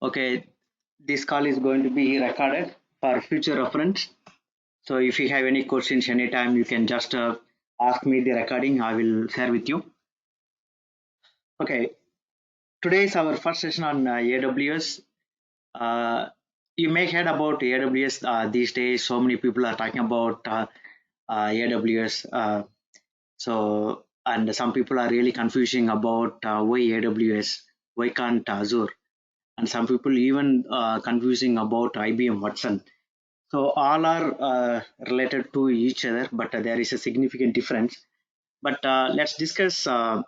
Okay, this call is going to be recorded for future reference. So if you have any questions anytime, you can just ask me the recording. I will share with you. Okay, today is our first session on AWS. Uh, you may heard about AWS these days. So many people are talking about AWS. And some people are really confusing about why AWS, why can't Azure, and some people even confusing about IBM Watson. So all are related to each other, but there is a significant difference. But let's discuss about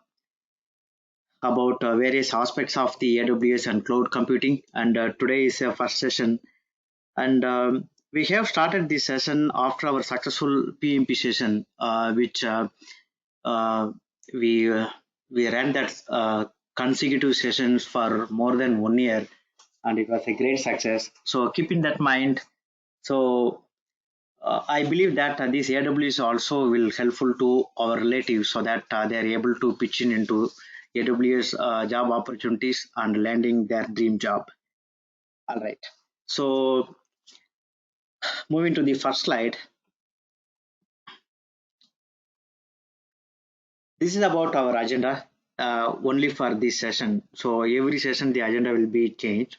various aspects of the AWS and cloud computing. And today is a first session, and we have started this session after our successful PMP session, which uh, we uh, we ran that consecutive sessions for more than 1 year, and it was a great success. So keeping that mind, so I believe that this AWS also will helpful to our relatives so that they are able to pitch in into AWS job opportunities and landing their dream job. All right. So moving to the first slide, this is about our agenda only for this session. So every session the agenda will be changed.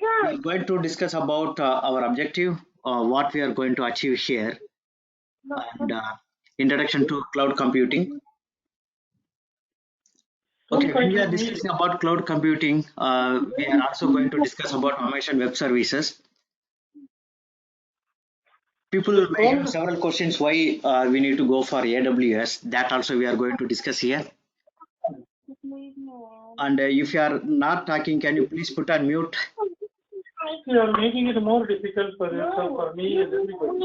We are going to discuss about our objective, what we are going to achieve here, and introduction to cloud computing. Okay, when we are discussing about cloud computing, we are also going to discuss about automation web services. People may have several questions why we need to go for AWS. That also we are going to discuss here. And if you are not talking, can you please put on mute? You are making it more difficult for yourself, for me, and everybody.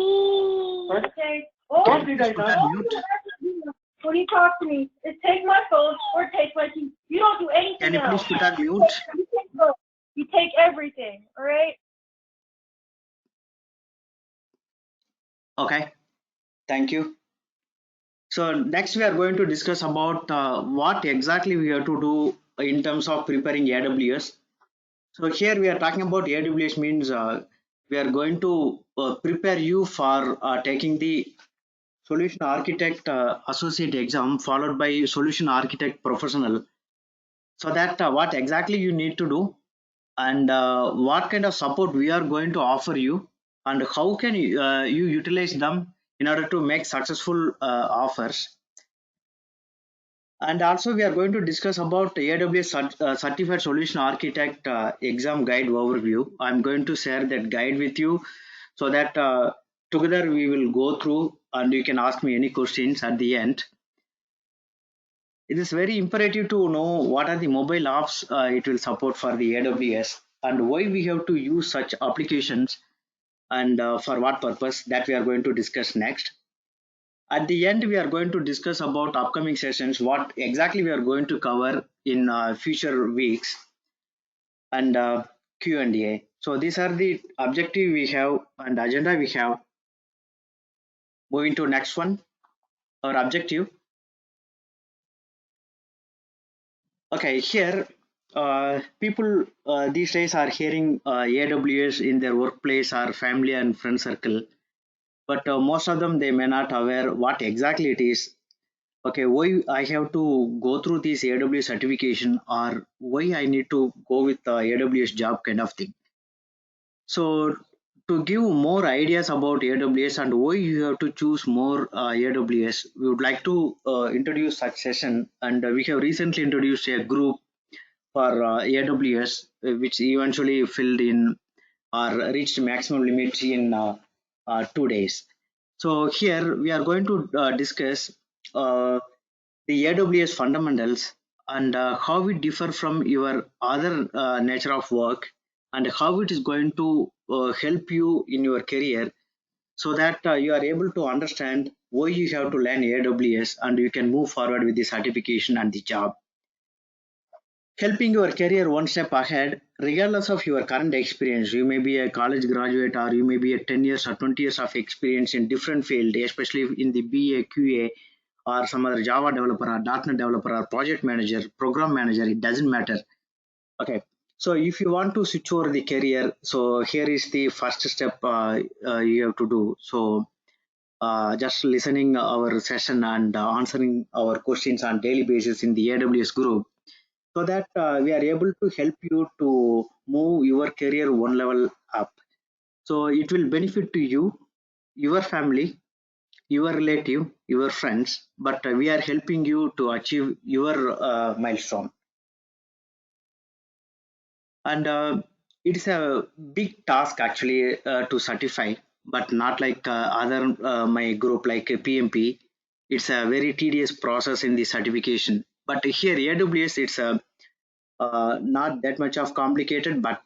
What did I not? When you talk to me, it's take my phone or take my key. You don't do anything Can you please else. put on mute? You take everything, all right? Okay, thank you. So next we are going to discuss about what exactly we have to do in terms of preparing AWS. So here we are talking about AWS means we are going to prepare you for taking the solution architect associate exam followed by solution architect professional, so that what exactly you need to do, and what kind of support we are going to offer you, and how can you utilize them in order to make successful offers. And also we are going to discuss about AWS certified solution architect exam guide overview. I'm going to share that guide with you so that together we will go through and you can ask me any questions at the end. It is very imperative to know what are the mobile apps it will support for the AWS, and why we have to use such applications, and for what purpose, that we are going to discuss next. At the end, we are going to discuss about upcoming sessions, what exactly we are going to cover in future weeks, and Q&A. So these are the objective we have and agenda we have. Moving to next one, our objective. Okay, here people these days are hearing AWS in their workplace or family and friend circle, but most of them they may not aware what exactly it is. Okay, why I have to go through this AWS certification, or why I need to go with the AWS job kind of thing. So to give more ideas about AWS and why you have to choose more AWS, we would like to introduce such session, and we have recently introduced a group for AWS, which eventually filled in or reached maximum limit in 2 days. So here we are going to discuss the AWS fundamentals, and how it differ from your other nature of work, and how it is going to help you in your career, so that you are able to understand why you have to learn AWS and you can move forward with the certification and the job, helping your career one step ahead regardless of your current experience. You may be a college graduate, or you may be a 10 years or 20 years of experience in different field, especially in the BA, QA, or some other Java developer or .NET developer or project manager, program manager, it doesn't matter. Okay, So if you want to switch over the career, so here is the first step you have to do. So just listening our session and answering our questions on daily basis in the AWS group, so that we are able to help you to move your career one level up. So it will benefit to you, your family, your relative, your friends, but we are helping you to achieve your milestone. And it's a big task actually to certify, but not like other my group like PMP. It's a very tedious process in the certification. But here AWS, it's a not that much of complicated, but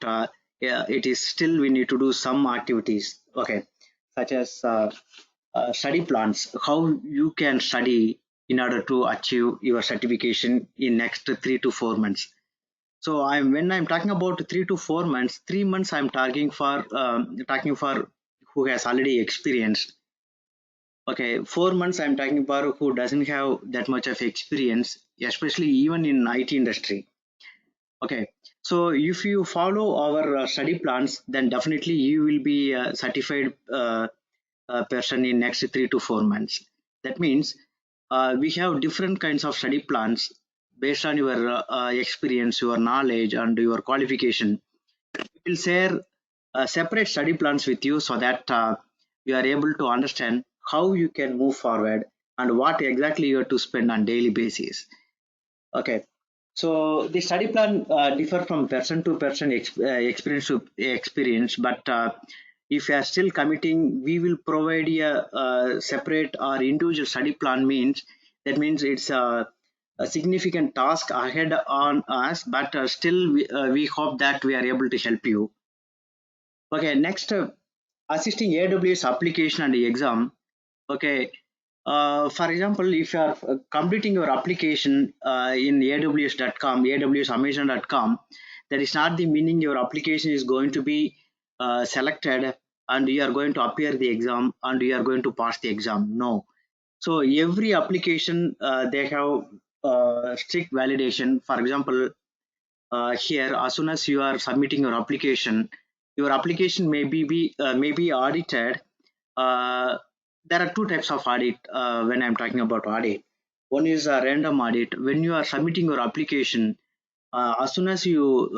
yeah, it is still we need to do some activities. Okay, such as study plans, how you can study in order to achieve your certification in next 3 to 4 months. So when I'm talking about 3 to 4 months, 3 months I'm talking for who has already experienced. Okay, 4 months I'm talking for who doesn't have that much of experience, especially even in IT industry. Okay, so if you follow our study plans, then definitely you will be a certified person in next 3 to 4 months. That means we have different kinds of study plans based on your experience, your knowledge, and your qualification. We will share separate study plans with you so that you are able to understand how you can move forward and what exactly you have to spend on daily basis. Okay, so the study plan differ from person to person, experience to experience. But if you are still committing, we will provide a separate or individual study plan. Means it's a significant task ahead on us, but still we hope that we are able to help you. Okay, next, assisting AWS application and exam. Okay, for example, if you are completing your application in AWS.com, Amazon.com, that is not the meaning your application is going to be selected and you are going to appear the exam and you are going to pass the exam. No. So every application they have strict validation. For example, here as soon as you are submitting your application may be audited. There are two types of audit when I'm talking about audit. One is a random audit. When you are submitting your application, as soon as you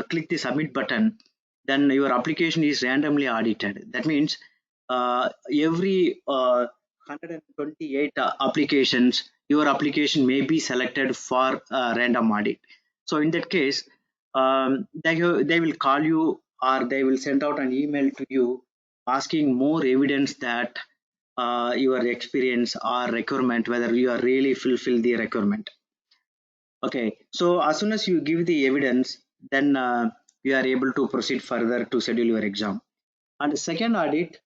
click the submit button, then your application is randomly audited. That means every 128 applications, your application may be selected for random audit. So in that case, they will call you or they will send out an email to you asking more evidence that your experience or requirement, whether you are really fulfill the requirement. Okay, so as soon as you give the evidence, then you are able to proceed further to schedule your exam. And the second audit,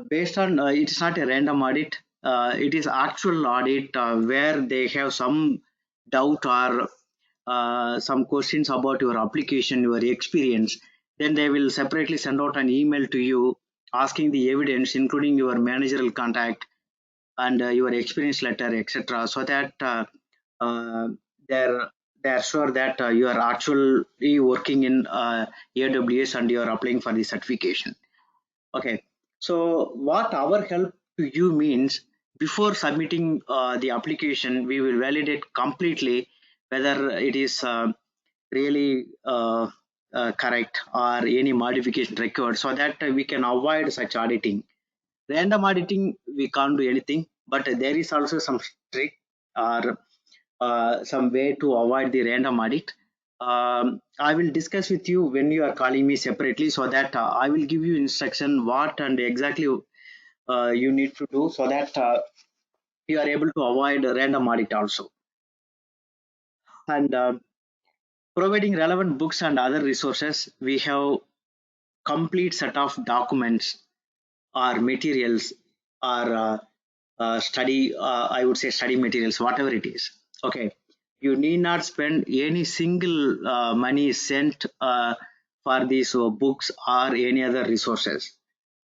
based on it's not a random audit, it is actual audit where they have some doubt or some questions about your application, your experience. Then they will separately send out an email to you asking the evidence, including your managerial contact and your experience letter, etc., so that uh, they're they're sure that you are actually working in AWS and you are applying for the certification. Okay, so what our help to you means, before submitting the application, we will validate completely whether it is really correct or any modification required, so that we can avoid such auditing. Random auditing, we can't do anything, but there is also some trick or some way to avoid the random audit. I will discuss with you when you are calling me separately, so that I will give you instruction what and exactly you need to do, so that you are able to avoid random audit also. And providing relevant books and other resources, we have complete set of documents or materials or study, I would say study materials, whatever it is. Okay, you need not spend any single money sent for these books or any other resources.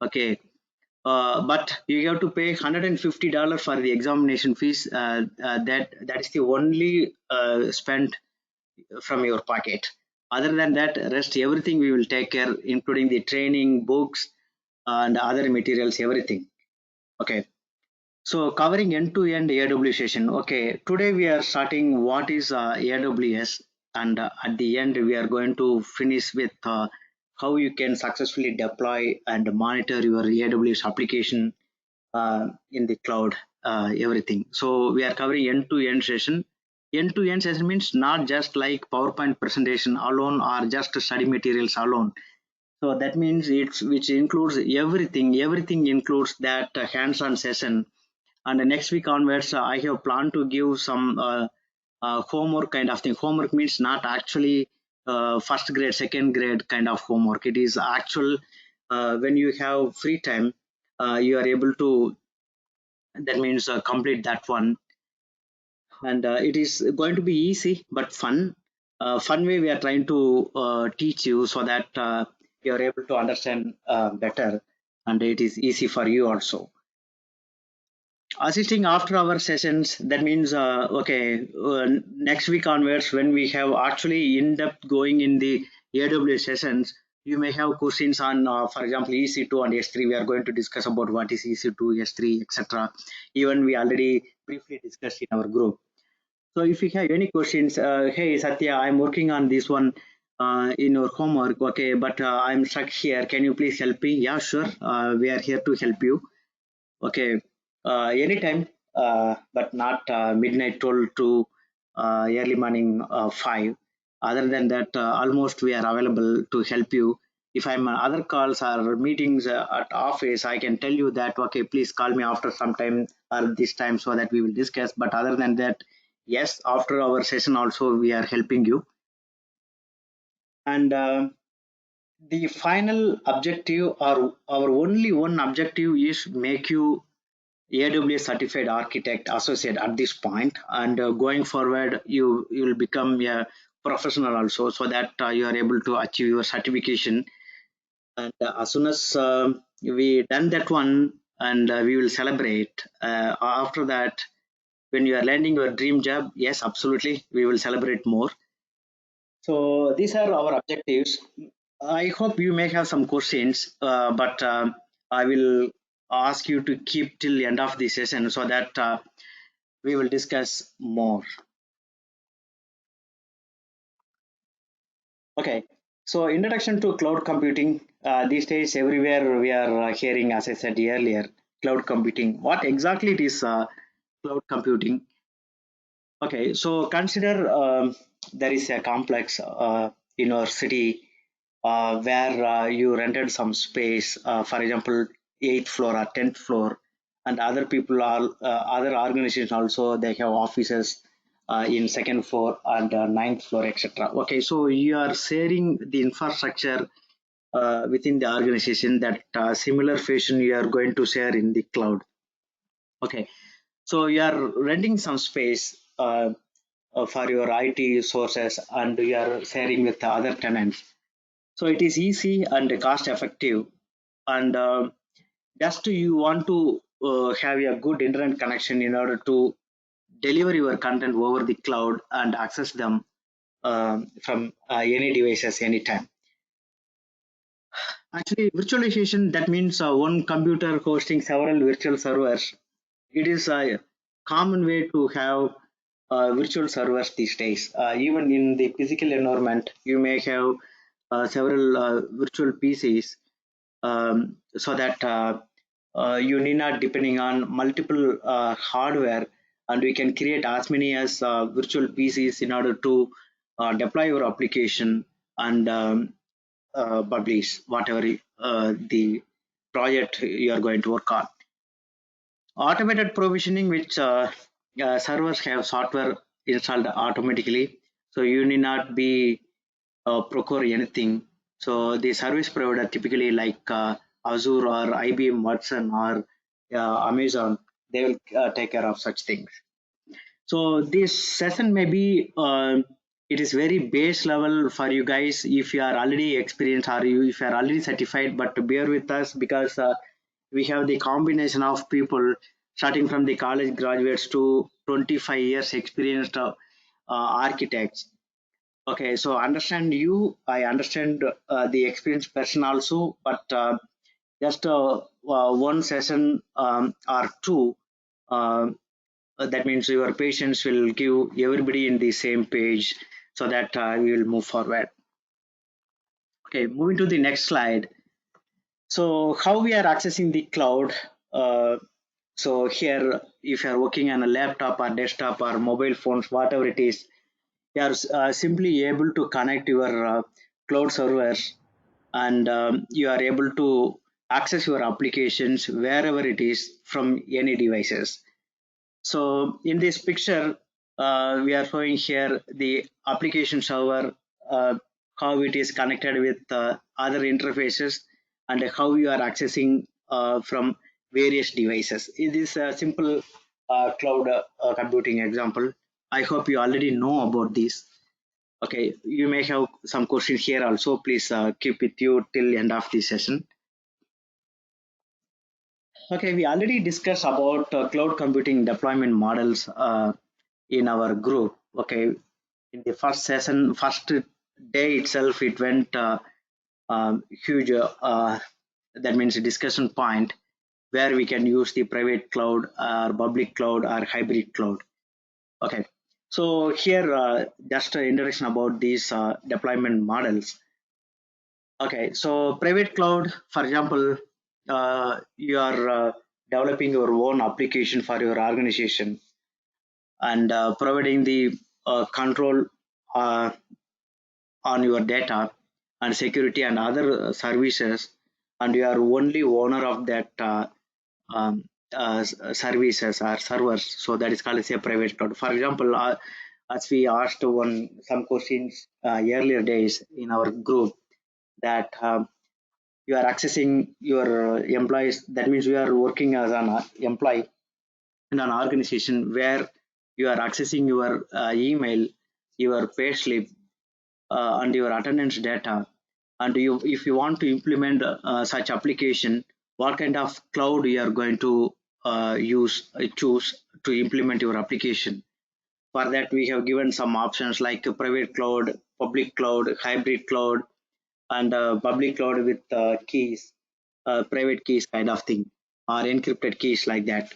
Okay, but you have to pay $150 for the examination fees. That is the only spent from your pocket. Other than that, rest everything we will take care, including the training, books, and other materials, everything. Okay. So covering end-to-end AWS session. Okay, today we are starting what is AWS, and at the end we are going to finish with how you can successfully deploy and monitor your AWS application in the cloud, everything. So we are covering end-to-end session. End-to-end session means not just like PowerPoint presentation alone or just study materials alone. So that means it's which includes everything. Everything includes that hands-on session. And next week onwards, I have planned to give some homework kind of thing. Homework means not actually first grade, second grade kind of homework. It is actual when you have free time, you are able to, that means complete that one. And it is going to be easy but fun. Fun way we are trying to teach you so that you are able to understand better, and it is easy for you also. Assisting after our sessions, that means okay, next week onwards when we have actually in-depth going in the AWS sessions, you may have questions on for example EC2 and S3. We are going to discuss about what is EC2, S3, etc. Even we already briefly discussed in our group. So if you have any questions, hey Satya, I'm working on this one in your homework, okay, but I'm stuck here, can you please help me? Yeah, sure, we are here to help you. Okay, anytime, but not midnight 12 to early morning 5. Other than that, almost we are available to help you. If I'm on other calls or meetings at office, I can tell you that, okay, please call me after some time or this time so that we will discuss. But other than that, yes, after our session also, we are helping you. And the final objective or our only one objective is make you AWS certified architect associate at this point, and going forward you will become a professional also, so that you are able to achieve your certification. And as soon as we done that one, and we will celebrate after that, when you are landing your dream job, yes, absolutely, we will celebrate more. So these are our objectives. I hope you may have some questions, but I will ask you to keep till the end of the session so that we will discuss more. Okay, so introduction to cloud computing. These days, everywhere we are hearing, as I said earlier, cloud computing. What exactly it is cloud computing? Okay, so consider there is a complex in your city where you rented some space, for example, 8th floor or 10th floor, and other people are other organizations also, they have offices in second floor and ninth floor, etc. Okay, so you are sharing the infrastructure within the organization, that similar fashion you are going to share in the cloud. Okay, so you are renting some space for your IT sources, and you are sharing with the other tenants. So it is easy and cost effective, and just you want to have a good internet connection in order to deliver your content over the cloud and access them from any devices anytime. Actually, virtualization, that means one computer hosting several virtual servers. It is a common way to have virtual servers these days. Even in the physical environment, you may have several virtual PCs, so that you need not depending on multiple hardware, and we can create as many as virtual PCs in order to deploy your application and publish whatever the project you are going to work on. Automated provisioning, which servers have software installed automatically, so you need not be procure anything. So the service provider, typically like Azure or IBM Watson or Amazon, they will take care of such things. So this session may be it is very base level for you guys if you are already experienced or if you are already certified, but bear with us because we have the combination of people starting from the college graduates to 25 years experienced architects. Okay, so understand you, I understand the experienced person also, but just one session or two, uh, that means your patients will give everybody in the same page so that we will move forward. Okay, moving to the next slide. So how we are accessing the cloud? Uh, so here, if you are working on a laptop or desktop or mobile phones, whatever it is, you are simply able to connect your cloud servers, and you are able to access your applications wherever it is from any devices. So in this picture, we are showing here the application server, how it is connected with other interfaces, and how you are accessing from various devices. It is a simple cloud computing example. I hope you already know about this. Okay, you may have some questions here also. Please keep with you till end of the session. Okay, we already discussed about cloud computing deployment models in our group. Okay, in the first session, first day itself, it went huge. That means a discussion point where we can use the private cloud or public cloud or hybrid cloud. Okay, so here just an introduction about these deployment models. Okay, so private cloud, for example, you are developing your own application for your organization and providing the control uh, on your data and security and other services, and you are only owner of that um, services or servers. So that is called as a private cloud. For example, as we asked some questions earlier days in our group, that you are accessing your employees. That means you are working as an employee in an organization where you are accessing your email, your payslip, and your attendance data. And you, if you want to implement such application, what kind of cloud you are going to choose to implement your application. For that, we have given some options like private cloud, public cloud, hybrid cloud, and public cloud with keys, private keys kind of thing, or encrypted keys like that.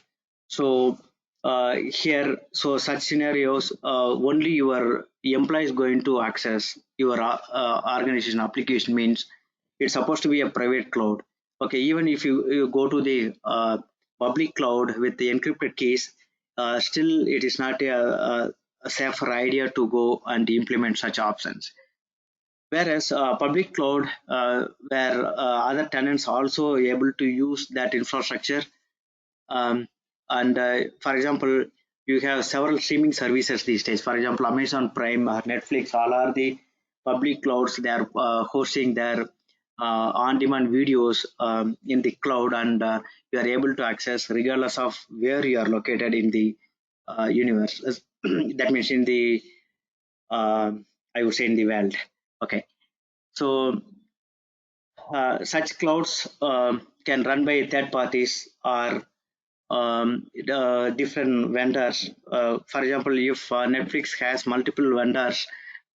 So here, so such scenarios, only your employee is going to access your organization application, means it's supposed to be a private cloud. Okay, even if you go to the public cloud with the encrypted keys, still it is not a safer idea to go and implement such options. Whereas public cloud, where other tenants also able to use that infrastructure, um, and for example, you have several streaming services these days. For example, Amazon Prime or Netflix, all are the public clouds. They are hosting their on-demand videos in the cloud, and you are able to access regardless of where you are located in the universe. That means in the I would say in the world. Okay, so such clouds can run by third parties or different vendors. For example, if Netflix has multiple vendors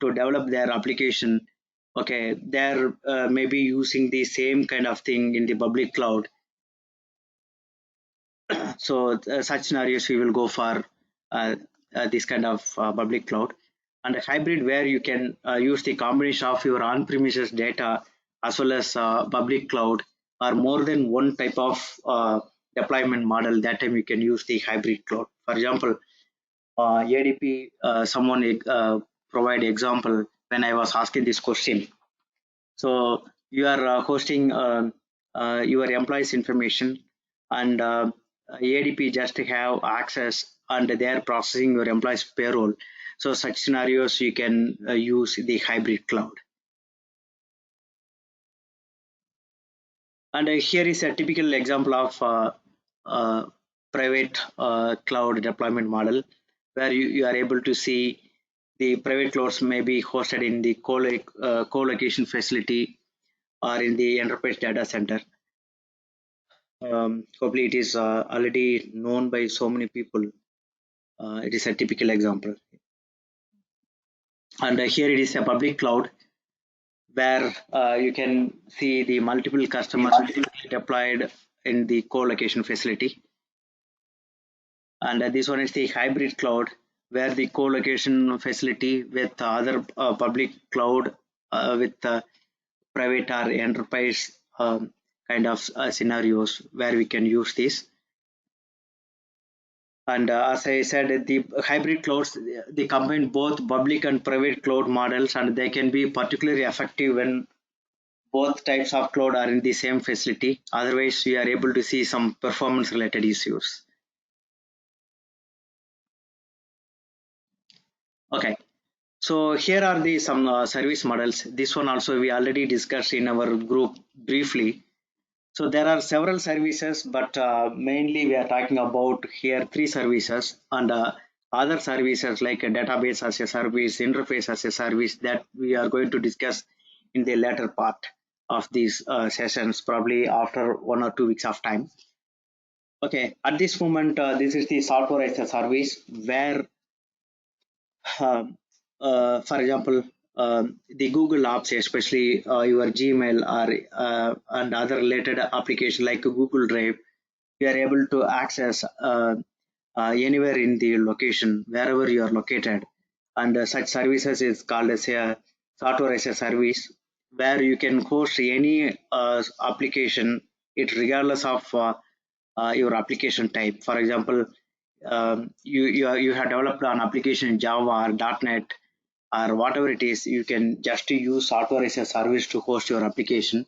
to develop their application, okay, they're maybe using the same kind of thing in the public cloud. So such scenarios we will go for this kind of public cloud, and a hybrid where you can use the combination of your on-premises data as well as public cloud, or more than one type of deployment model. That time you can use the hybrid cloud. For example, ADP, someone provide example when I was asking this question. So you are hosting your employees information, and ADP just have access and they are processing your employees payroll. So such scenarios you can use the hybrid cloud. And here is a typical example of private cloud deployment model, where you are able to see the private clouds may be hosted in the co-location facility or in the enterprise data center. Hopefully it is already known by so many people. It is a typical example. And here it is a public cloud where you can see the multiple customers deployed in the co-location facility. And this one is the hybrid cloud where the co-location facility with other public cloud with private or enterprise kind of scenarios where we can use this. And as I said, the hybrid clouds, they combine both public and private cloud models, and they can be particularly effective when both types of cloud are in the same facility. Otherwise, we are able to see some performance related issues. Okay, so here are the some service models. This one also we already discussed in our group briefly. So there are several services, but mainly we are talking about here three services, and other services like a database as a service, interface as a service, that we are going to discuss in the later part of these sessions, probably after 1 or 2 weeks of time. Okay, at this moment, this is the software as a service where, um, for example, the Google apps, especially your Gmail or and other related application like Google Drive, you are able to access anywhere in the location, wherever you are located. And such services is called as a software as a service, where you can host any application, it regardless of your application type. For example, you have developed an application in Java or .NET or whatever it is, you can just use software as a service to host your application.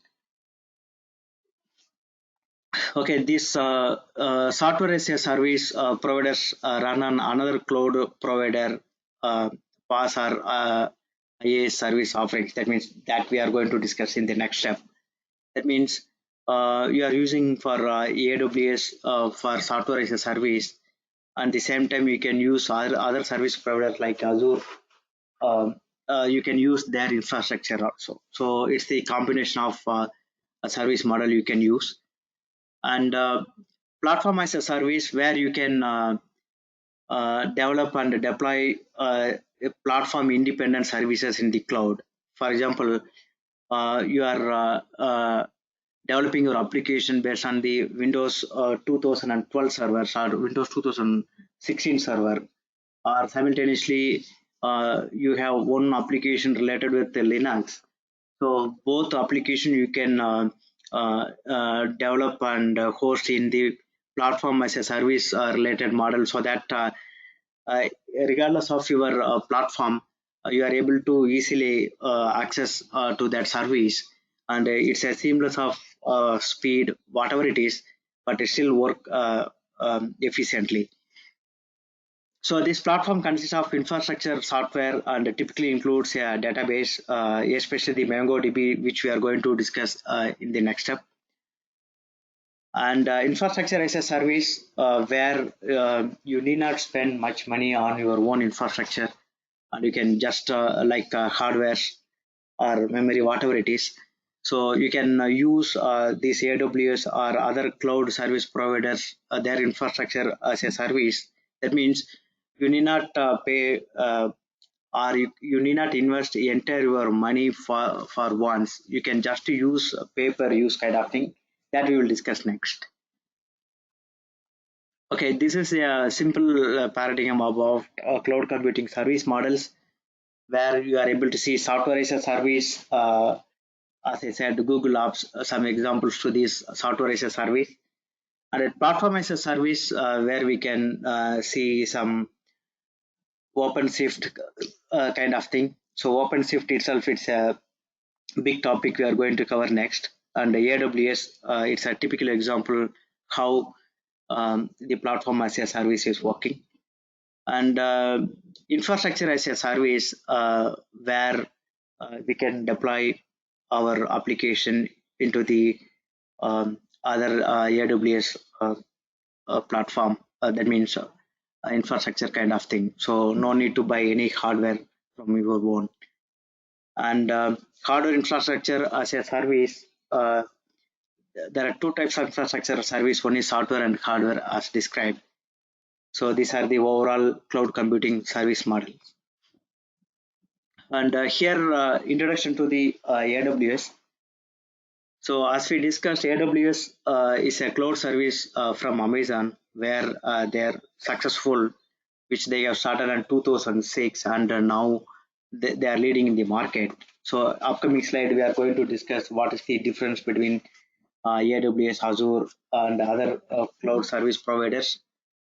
Okay, this software as a service providers run on another cloud provider PaaS or IaaS service offerings. That means that we are going to discuss in the next step. That means you are using for AWS for software as a service. And the same time, you can use other service providers like Azure. Um, you can use their infrastructure also. So it's the combination of a service model you can use. And platform as a service where you can develop and deploy platform independent services in the cloud. For example, you are developing your application based on the Windows 2012 servers or Windows 2016 server, or simultaneously you have one application related with the Linux. So both application you can develop and host in the platform as a service related model, so that uh, regardless of your platform, you are able to easily access to that service, and it's a seamless of speed, whatever it is, but it still work efficiently. So this platform consists of infrastructure, software, and typically includes a database, especially the MongoDB, which we are going to discuss in the next step. And infrastructure as a service where you need not spend much money on your own infrastructure, and you can just like hardware or memory, whatever it is. So you can use these AWS or other cloud service providers, their infrastructure as a service. That means you need not pay or you need not invest entire your money for once. You can just use pay per use kind of thing, that we will discuss next. Okay, this is a simple paradigm about cloud computing service models where you are able to see software as a service. As I said, Google Apps, some examples to this software as a service, and a platform as a service where we can see some OpenShift kind of thing. So OpenShift itself, it's a big topic we are going to cover next. And AWS, it's a typical example how the platform as a service is working. And infrastructure as a service where we can deploy our application into the other AWS platform. That means infrastructure kind of thing. So no need to buy any hardware from your own. And hardware infrastructure as a service, there are two types of infrastructure service. One is software and hardware as described. So these are the overall cloud computing service model. And here, introduction to the AWS. So as we discussed, AWS is a cloud service from Amazon where they are successful, which they have started in 2006, and now they are leading in the market. So upcoming slide, we are going to discuss what is the difference between AWS, Azure, and other cloud service providers,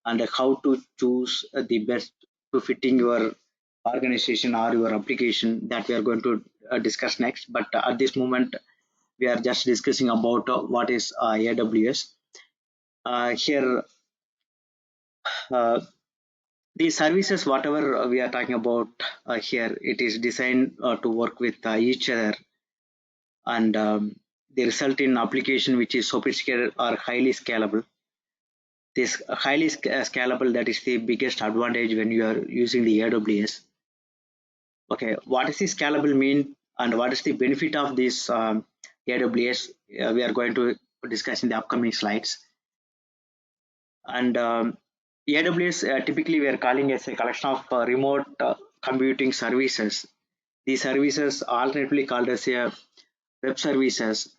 and how to choose the best to fitting your organization or your application, that we are going to discuss next. But at this moment, we are just discussing about what is AWS. Here, uh, the services, whatever we are talking about here, it is designed to work with each other, and they result in application which is sophisticated or highly scalable. This highly scalable, that is the biggest advantage when you are using the AWS. Okay, what does the scalable mean, and what is the benefit of this AWS? We are going to discuss in the upcoming slides. And AWS typically we are calling as a collection of remote computing services. These services are alternatively called as a web services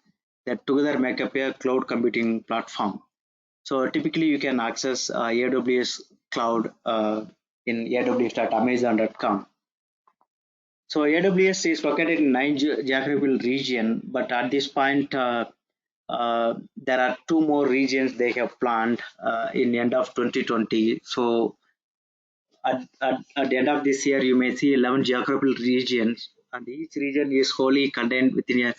that together make up a cloud computing platform. So typically you can access AWS cloud in aws.amazon.com. So AWS is located in 9 geographical region, but at this point there are 2 more regions they have planned in the end of 2020. So at the end of this year, you may see 11 geographical regions, and each region is wholly contained within a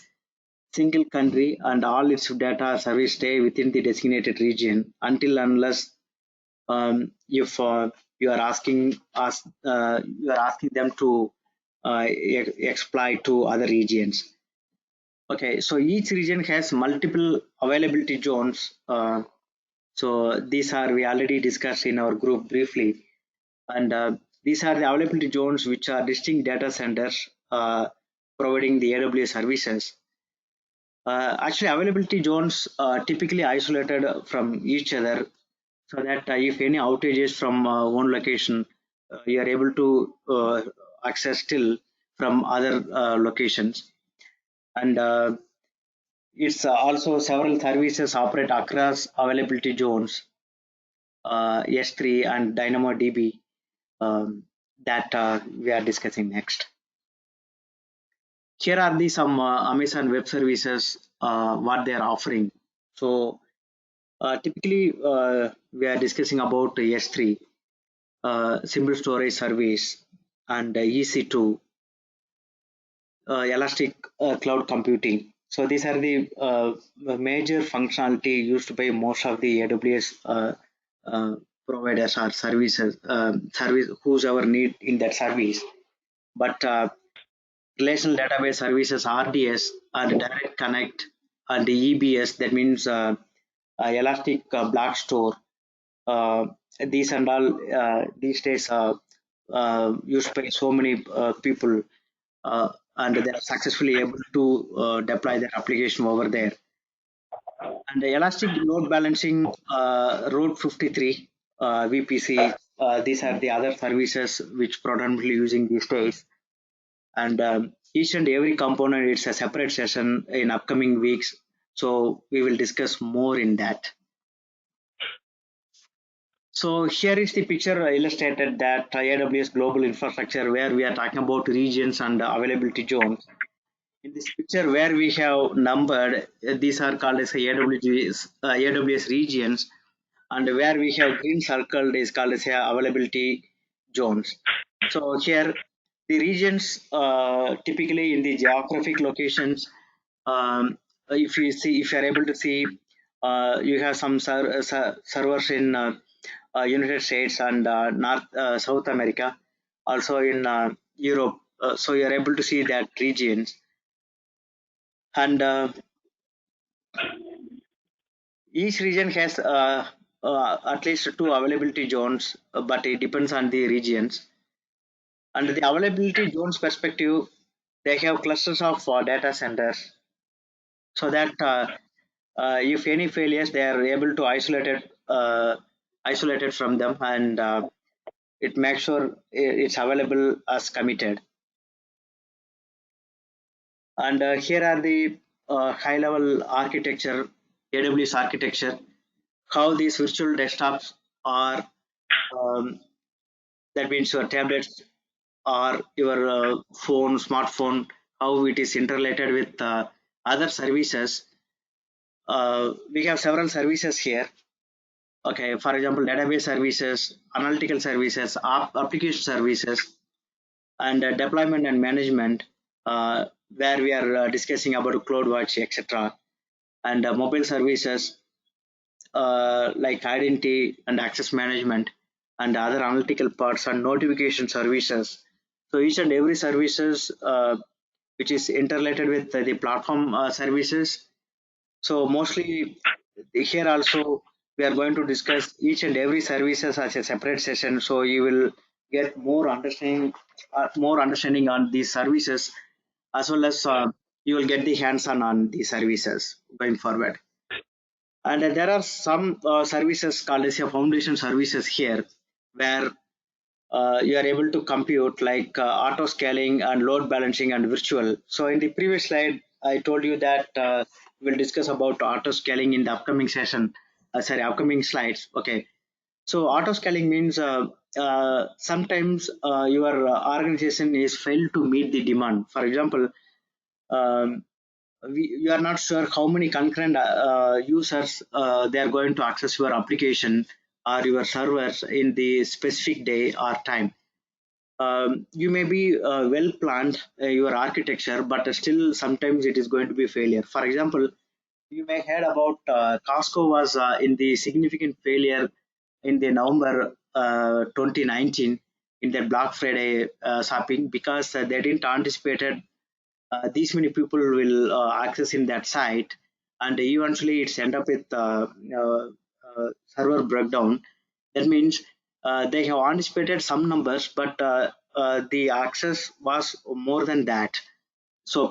single country, and all its data service stay within the designated region until unless if you are asking us, you are asking them to exploit to other regions. Okay, so each region has multiple availability zones. So these are we already discussed in our group briefly, and these are the availability zones which are distinct data centers providing the AWS services. Actually, availability zones are typically isolated from each other, so that if any outages from one location, you are able to access still from other locations. And it's also several services operate across availability zones, S3 and DynamoDB, that we are discussing next. Here are the some Amazon Web Services, what they are offering. So typically we are discussing about S3, simple storage service, and EC2, elastic cloud computing. So these are the major functionality used by most of the AWS providers or services, service whosoever need in that service. But relational database services, RDS, and direct connect, and the EBS, that means elastic block store, uh, these and all these days used by so many people, and they are successfully able to deploy their application over there. And the elastic load balancing, Route 53, VPC, these are the other services which predominantly using these days. And each and every component, it's a separate session in upcoming weeks, so we will discuss more in that. So here is the picture illustrated that AWS global infrastructure, where we are talking about regions and availability zones. In this picture where we have numbered, these are called as AWS regions, and where we have green circled is called as availability zones. So here the regions typically in the geographic locations, if you are able to see, you have some servers in United States and South America, also in Europe. So you are able to see that regions, and each region has at least 2 availability zones, but it depends on the regions. And the availability zones perspective, they have clusters of data centers, so that if any failures, they are able to isolate it from them, and it makes sure it's available as committed. And here are the high level architecture, AWS architecture, how these virtual desktops are, um, that means your tablets or your phone, smartphone, how it is interrelated with other services. We have several services here. Okay, for example, database services, analytical services, application services, and deployment and management, where we are discussing about CloudWatch, etc. And mobile services like identity and access management, and other analytical parts and notification services. So each and every services which is interrelated with the platform services. So mostly here also we are going to discuss each and every services as a separate session. So you will get more understanding on these services, as well as you will get the hands-on the services going forward. And there are some services called as a foundation services here, where you are able to compute like auto scaling and load balancing and virtual. So in the previous slide, I told you that we'll discuss about auto scaling in the upcoming session, upcoming slides. Okay. So auto scaling means sometimes your organization is failed to meet the demand. For example, um, you are not sure how many concurrent users they are going to access your application or your servers in the specific day or time. You may be well planned your architecture, but still sometimes it is going to be failure. For example, you may heard about Costco was in the significant failure in the November 2019 in their Black Friday shopping, because they didn't anticipated these many people will access in that site, and eventually it's end up with server breakdown. That means they have anticipated some numbers, but the access was more than that. So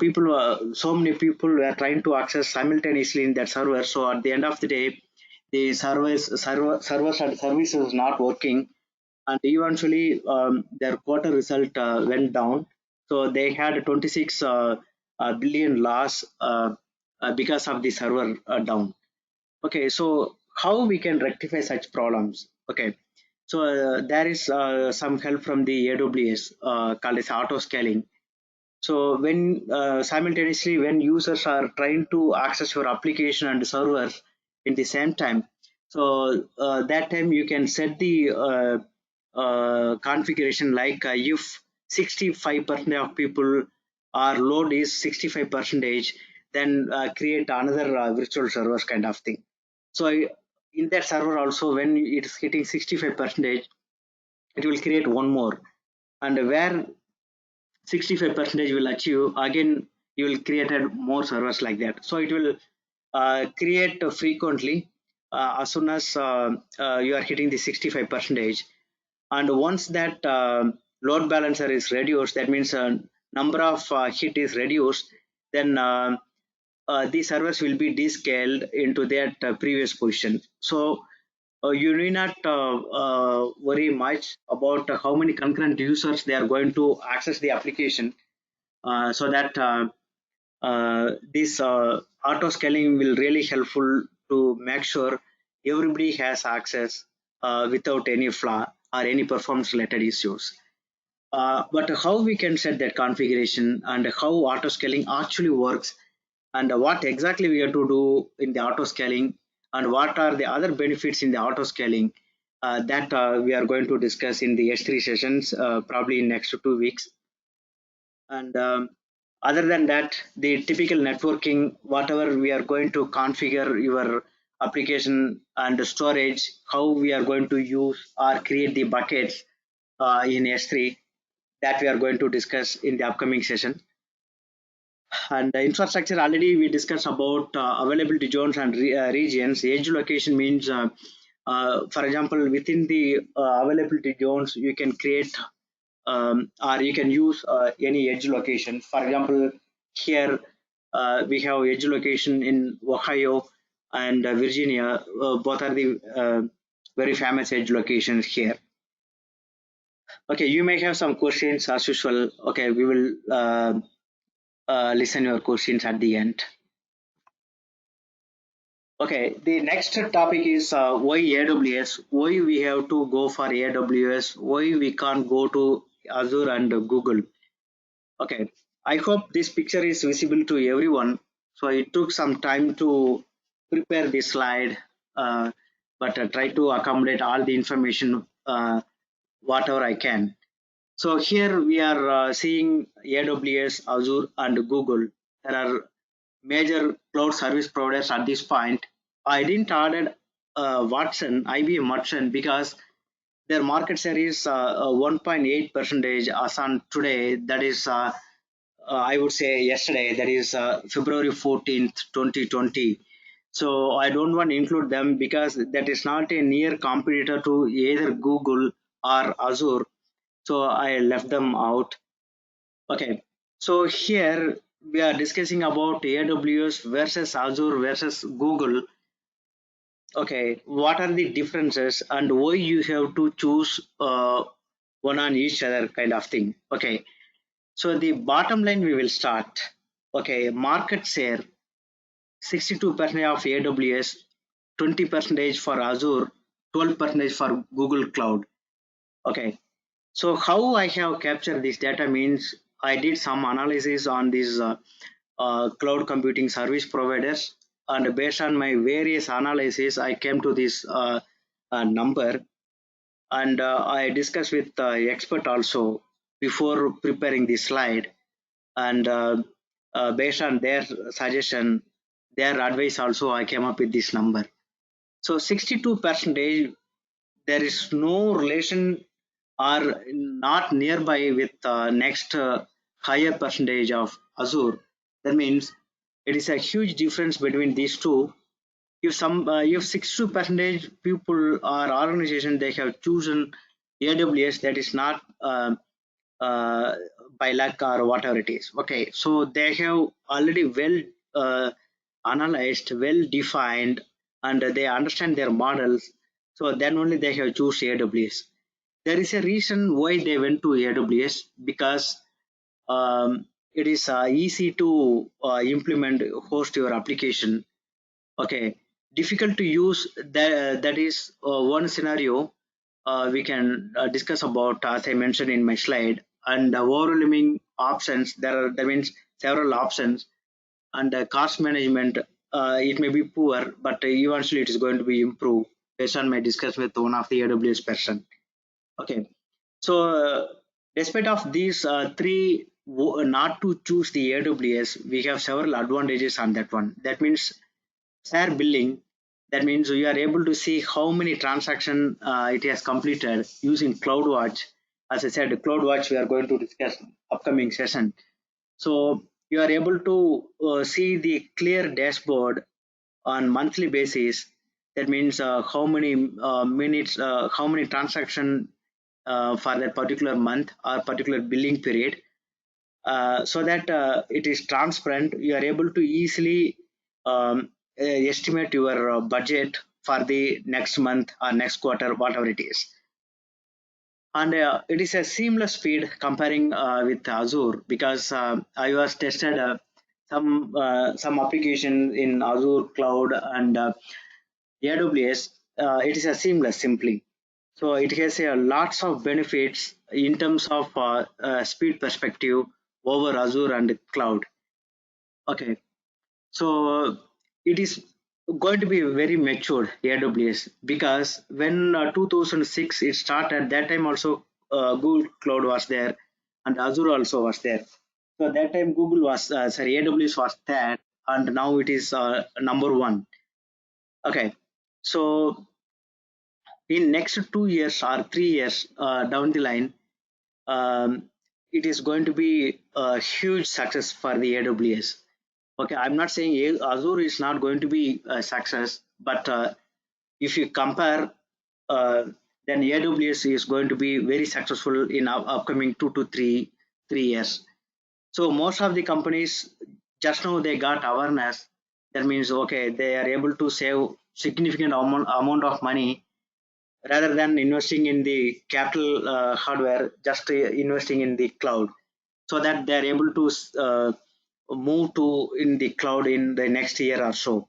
so many people were trying to access simultaneously in that server. So at the end of the day, the servers and services not working, and eventually their quarter result went down. So they had 26 billion loss because of the server down. Okay, so how we can rectify such problems? Okay, so there is some help from the AWS called as auto scaling. So when simultaneously when users are trying to access your application and servers in the same time, so that time you can set the configuration like if 65% of people are load is 65 percentage, then create another virtual servers kind of thing. So in that server also, when it is hitting 65 percentage, it will create one more, and where 65 percentage will achieve, again you will create more servers like that. So it will create frequently as soon as you are hitting the 65 percentage. And once that load balancer is reduced, that means number of hit is reduced, then these servers will be descaled into that previous position. So you need not worry much about how many concurrent users they are going to access the application, so that this auto scaling will really helpful to make sure everybody has access without any flaw or any performance related issues. But how we can set that configuration, and how auto scaling actually works, and what exactly we have to do in the auto scaling, and what are the other benefits in the auto scaling, that we are going to discuss in the S3 sessions, probably in next 2 weeks. And other than that, the typical networking, whatever we are going to configure your application and storage, how we are going to use or create the buckets in S3, that we are going to discuss in the upcoming session. And the infrastructure, already we discussed about availability zones and regions. Edge location means, for example, within the availability zones, you can create or you can use any edge location. For example, here we have edge location in Ohio and Virginia. Both are the very famous edge locations here. Okay, you may have some questions as usual. Okay, we will listen your questions at the end. Okay, the next topic is why AWS, why we have to go for AWS, why we can't go to Azure and Google. Okay, I hope this picture is visible to everyone. So it took some time to prepare this slide, but try to accommodate all the information whatever I can. So here we are seeing AWS, Azure, and Google. There are major cloud service providers at this point. I didn't add Watson, IBM Watson, because their market share is 1.8 percentage as on today. That is, I would say yesterday. That is February 14th, 2020. So I don't want to include them because that is not a near competitor to either Google or Azure. So I left them out. Okay. So here we are discussing about AWS versus Azure versus Google. Okay, what are the differences and why you have to choose one on each other kind of thing. Okay, so the bottom line we will start. Okay, market share 62% of AWS, 20% for Azure, 12% for Google Cloud. Okay, so how I have captured this data means I did some analysis on these cloud computing service providers, and based on my various analysis, I came to this number, and I discussed with expert also before preparing this slide, and based on their suggestion, their advice also, I came up with this number. So 62%, there is no relation or not nearby with next higher percentage of Azure. That means it is a huge difference between these two. If 62% people or organization they have chosen AWS, that is not uh, by luck or whatever it is. Okay, so they have already well uh, analyzed, well defined, and they understand their models. So then only they have choose AWS. There is a reason why they went to AWS because it is easy to implement, host your application. Okay, difficult to use. That is one scenario we can discuss about, as I mentioned in my slide. And overwhelming options. There means several options, and cost management. It may be poor, but eventually it is going to be improved based on my discussion with one of the AWS person. Okay, so despite of these three, not to choose the AWS, we have several advantages on that one. That means share billing. That means you are able to see how many transactions it has completed using CloudWatch. As I said, CloudWatch we are going to discuss upcoming session. So you are able to see the clear dashboard on monthly basis. That means how many minutes, how many transaction for that particular month or particular billing period, so that it is transparent. You are able to easily estimate your budget for the next month or next quarter, whatever it is. And it is a seamless speed comparing with Azure, because I was tested some application in Azure cloud and AWS. It is a seamless simply. So it has lots of benefits in terms of speed perspective over Azure and cloud. Okay, so it is going to be very matured AWS, because when 2006 it started, that time also Google Cloud was there and Azure also was there. So that time Google was sorry, AWS was there, and now it is number one. Okay, so in next 2 years or 3 years down the line, um, it is going to be a huge success for the AWS. Okay, I'm not saying Azure is not going to be a success, but if you compare, uh, then AWS is going to be very successful in upcoming 2 to 3 years. So most of the companies just now they got awareness. That means okay, they are able to save significant amount of money rather than investing in the capital hardware, just investing in the cloud, so that they are able to move to in the cloud in the next year or so.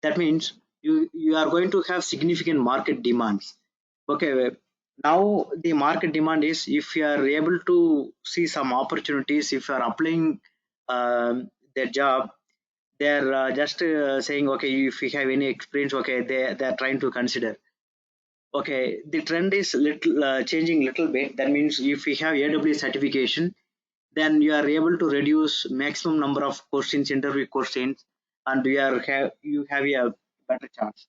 That means you are going to have significant market demands. Okay, now the market demand is, if you are able to see some opportunities, if you are applying their job, they're just saying, okay, if you have any experience, okay, they're trying to consider. Okay, the trend is little changing little bit. That means if we have AWS certification, then you are able to reduce maximum number of questions, interview questions, and you have a better chance.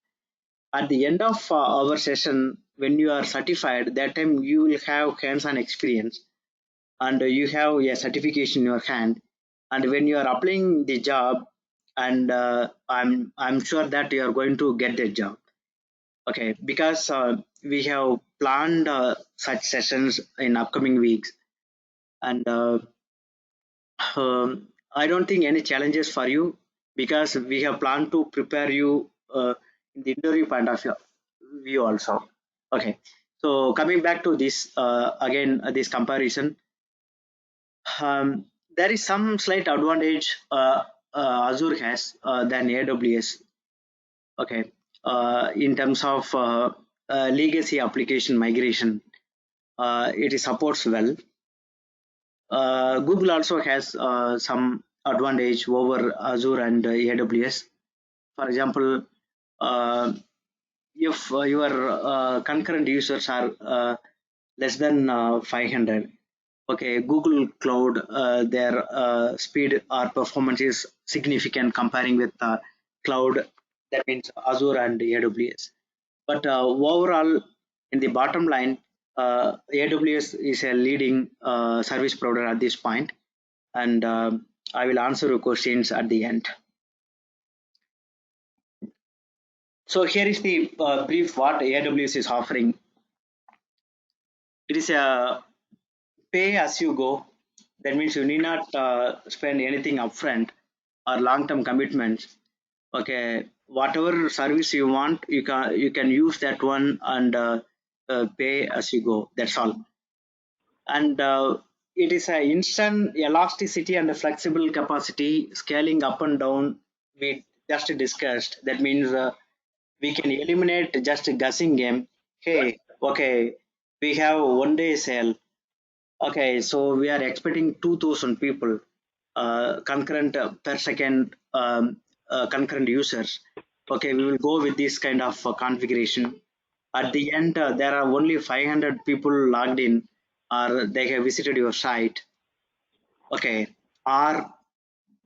At the end of our session, when you are certified, that time you will have hands-on experience, and you have a certification in your hand. And when you are applying the job, and I'm sure that you are going to get the job. Okay, because we have planned such sessions in upcoming weeks, and I don't think any challenges for you, because we have planned to prepare you in the interview point of view also. Okay, so coming back to this again, this comparison, there is some slight advantage Azure has than AWS. Okay, in terms of legacy application migration, it supports well. Google also has some advantage over Azure and AWS. For example, uh, if your concurrent users are less than 500, okay, Google Cloud, their speed or performance is significant comparing with cloud, that means Azure and AWS. But overall, in the bottom line, AWS is a leading service provider at this point, and I will answer your questions at the end. So here is the brief what AWS is offering. It is a pay as you go. That means you need not spend anything upfront or long-term commitments. Okay, whatever service you want, you can use that one, and pay as you go. That's all. And it is a instant elasticity and a flexible capacity, scaling up and down. We just discussed. That means we can eliminate just a guessing game. Hey, okay, we have 1 day sale. Okay, so we are expecting 2,000 people, concurrent per second, concurrent users. Okay, we will go with this kind of configuration. At the end, there are only 500 people logged in, or they have visited your site. Okay, or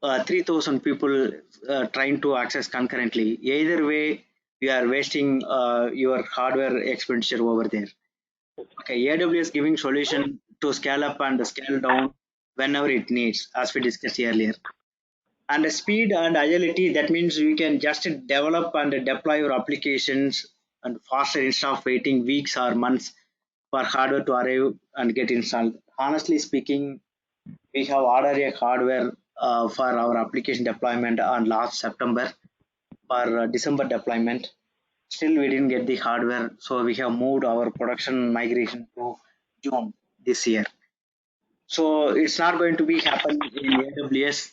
3,000 people trying to access concurrently. Either way, you are wasting your hardware expenditure over there. Okay, AWS giving solution to scale up and scale down whenever it needs, as we discussed earlier. And the speed and agility, that means you can just develop and deploy your applications and faster instead of waiting weeks or months for hardware to arrive and get installed. Honestly speaking, we have ordered a hardware for our application deployment on last September for December deployment. Still, we didn't get the hardware, so we have moved our production migration to June this year. So it's not going to be happen in AWS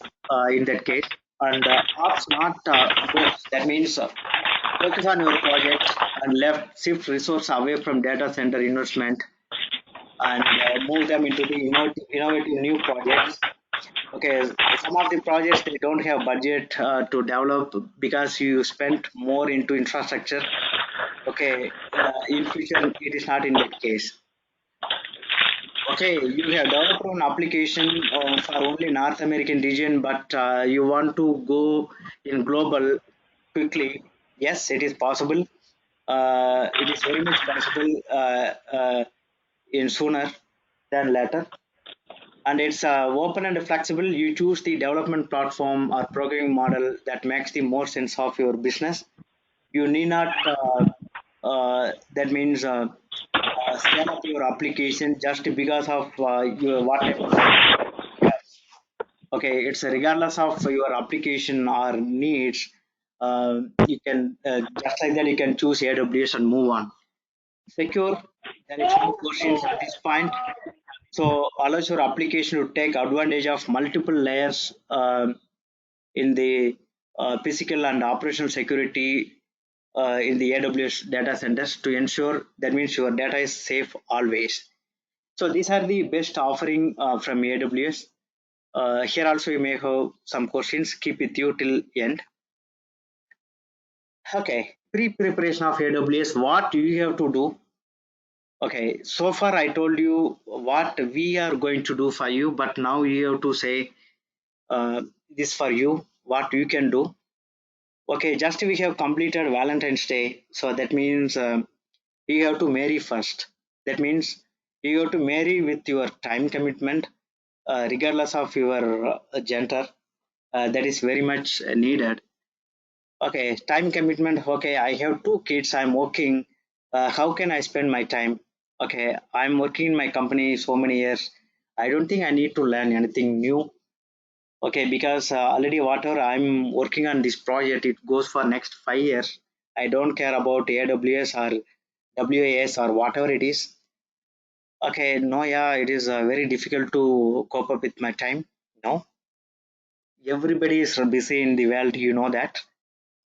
in that case. And ops not ops. That means focus on your project and left shift resource away from data center investment, and move them into the innovative new projects. Okay, some of the projects they don't have budget to develop because you spent more into infrastructure. Okay, in future it is not in that case. Okay, you have developed an application for only North American region, but you want to go in global quickly. Yes, it is possible. It is very much possible in sooner than later. And it's open and flexible. You choose the development platform or programming model that makes the most sense of your business. You need not. That means scale up your application just because of your what type of okay, it's regardless of your application or needs. You can just like that you can choose AWS and move on. Secure. There is no questions at this point. So allows your application to take advantage of multiple layers in the physical and operational security in the AWS data centers to ensure that means your data is safe always. So these are the best offering from AWS. Here also you may have some questions. Keep with you till end. Okay, pre-preparation of AWS. What you have to do? Okay, so far I told you what we are going to do for you, but now you have to say this for you. What you can do. Okay, just we have completed Valentine's Day, so that means you have to marry first. That means you have to marry with your time commitment, regardless of your gender. That is very much needed. Okay, time commitment. Okay, I have two kids. I'm working. How can I spend my time? Okay, I'm working in my company so many years. I don't think I need to learn anything new. Okay, because already whatever I'm working on this project, it goes for next 5 years. I don't care about AWS or WAS or whatever it is. Okay, no, yeah, it is very difficult to cope up with my time. No, everybody is busy in the world, you know that.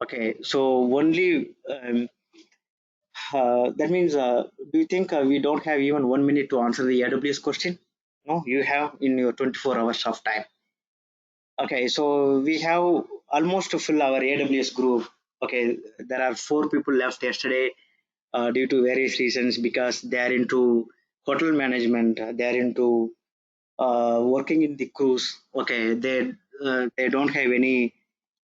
Okay, so only that means, do you think we don't have even 1 minute to answer the AWS question? No, you have in your 24 hours of time. Okay, so we have almost to fill our AWS group. Okay, there are 4 people left yesterday due to various reasons because they are into hotel management, they are into working in the cruise. Okay, they don't have any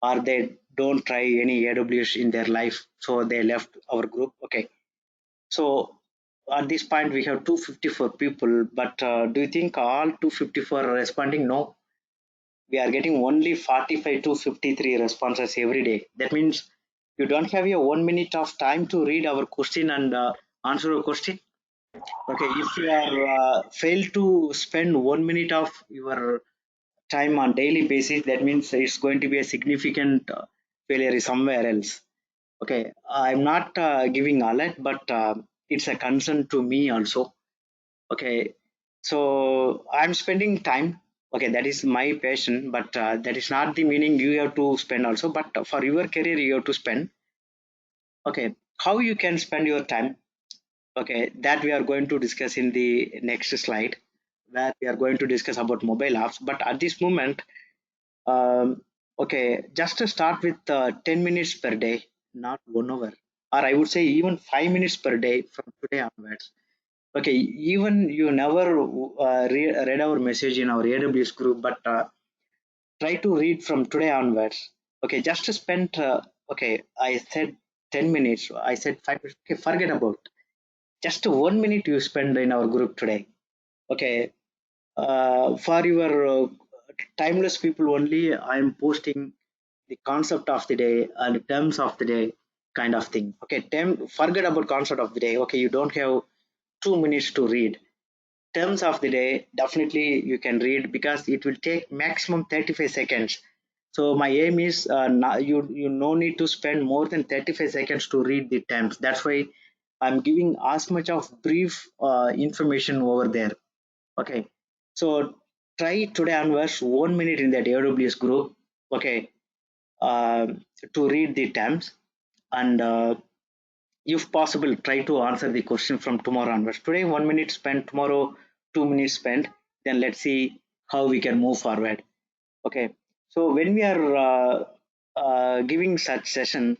or they don't try any AWS in their life, so they left our group. Okay, so at this point we have 254 people, but do you think all 254 are responding? No, we are getting only 45 to 53 responses every day. That means you don't have your 1 minute of time to read our question and answer a question. Okay, if you are fail to spend 1 minute of your time on daily basis, that means it's going to be a significant failure somewhere else. Okay, I'm not giving alert, but it's a concern to me also. Okay, so I'm spending time. Okay, that is my passion, but that is not the meaning you have to spend also. But for your career, you have to spend. Okay, how you can spend your time? Okay, that we are going to discuss in the next slide, where we are going to discuss about mobile apps. But at this moment, okay, just to start with 10 minutes per day, not 1 hour, or I would say even 5 minutes per day from today onwards. Okay, even you never read our message in our AWS group, but try to read from today onwards. Okay, just to spend, okay, I said 10 minutes, I said 5 minutes. Okay, forget about just 1 minute you spend in our group today. Okay, for your timeless people only, I am posting the concept of the day and terms of the day kind of thing. Okay, forget about concept of the day. Okay, you don't have 2 minutes to read terms of the day. Definitely you can read because it will take maximum 35 seconds. So my aim is you no need to spend more than 35 seconds to read the terms. That's why I'm giving as much of brief information over there. Okay, so try today onwards 1 minute in that AWS group. Okay, uh, to read the terms and if possible try to answer the question from tomorrow onwards. Today 1 minute spent, tomorrow 2 minutes spent, then let's see how we can move forward. Okay, so when we are giving such session,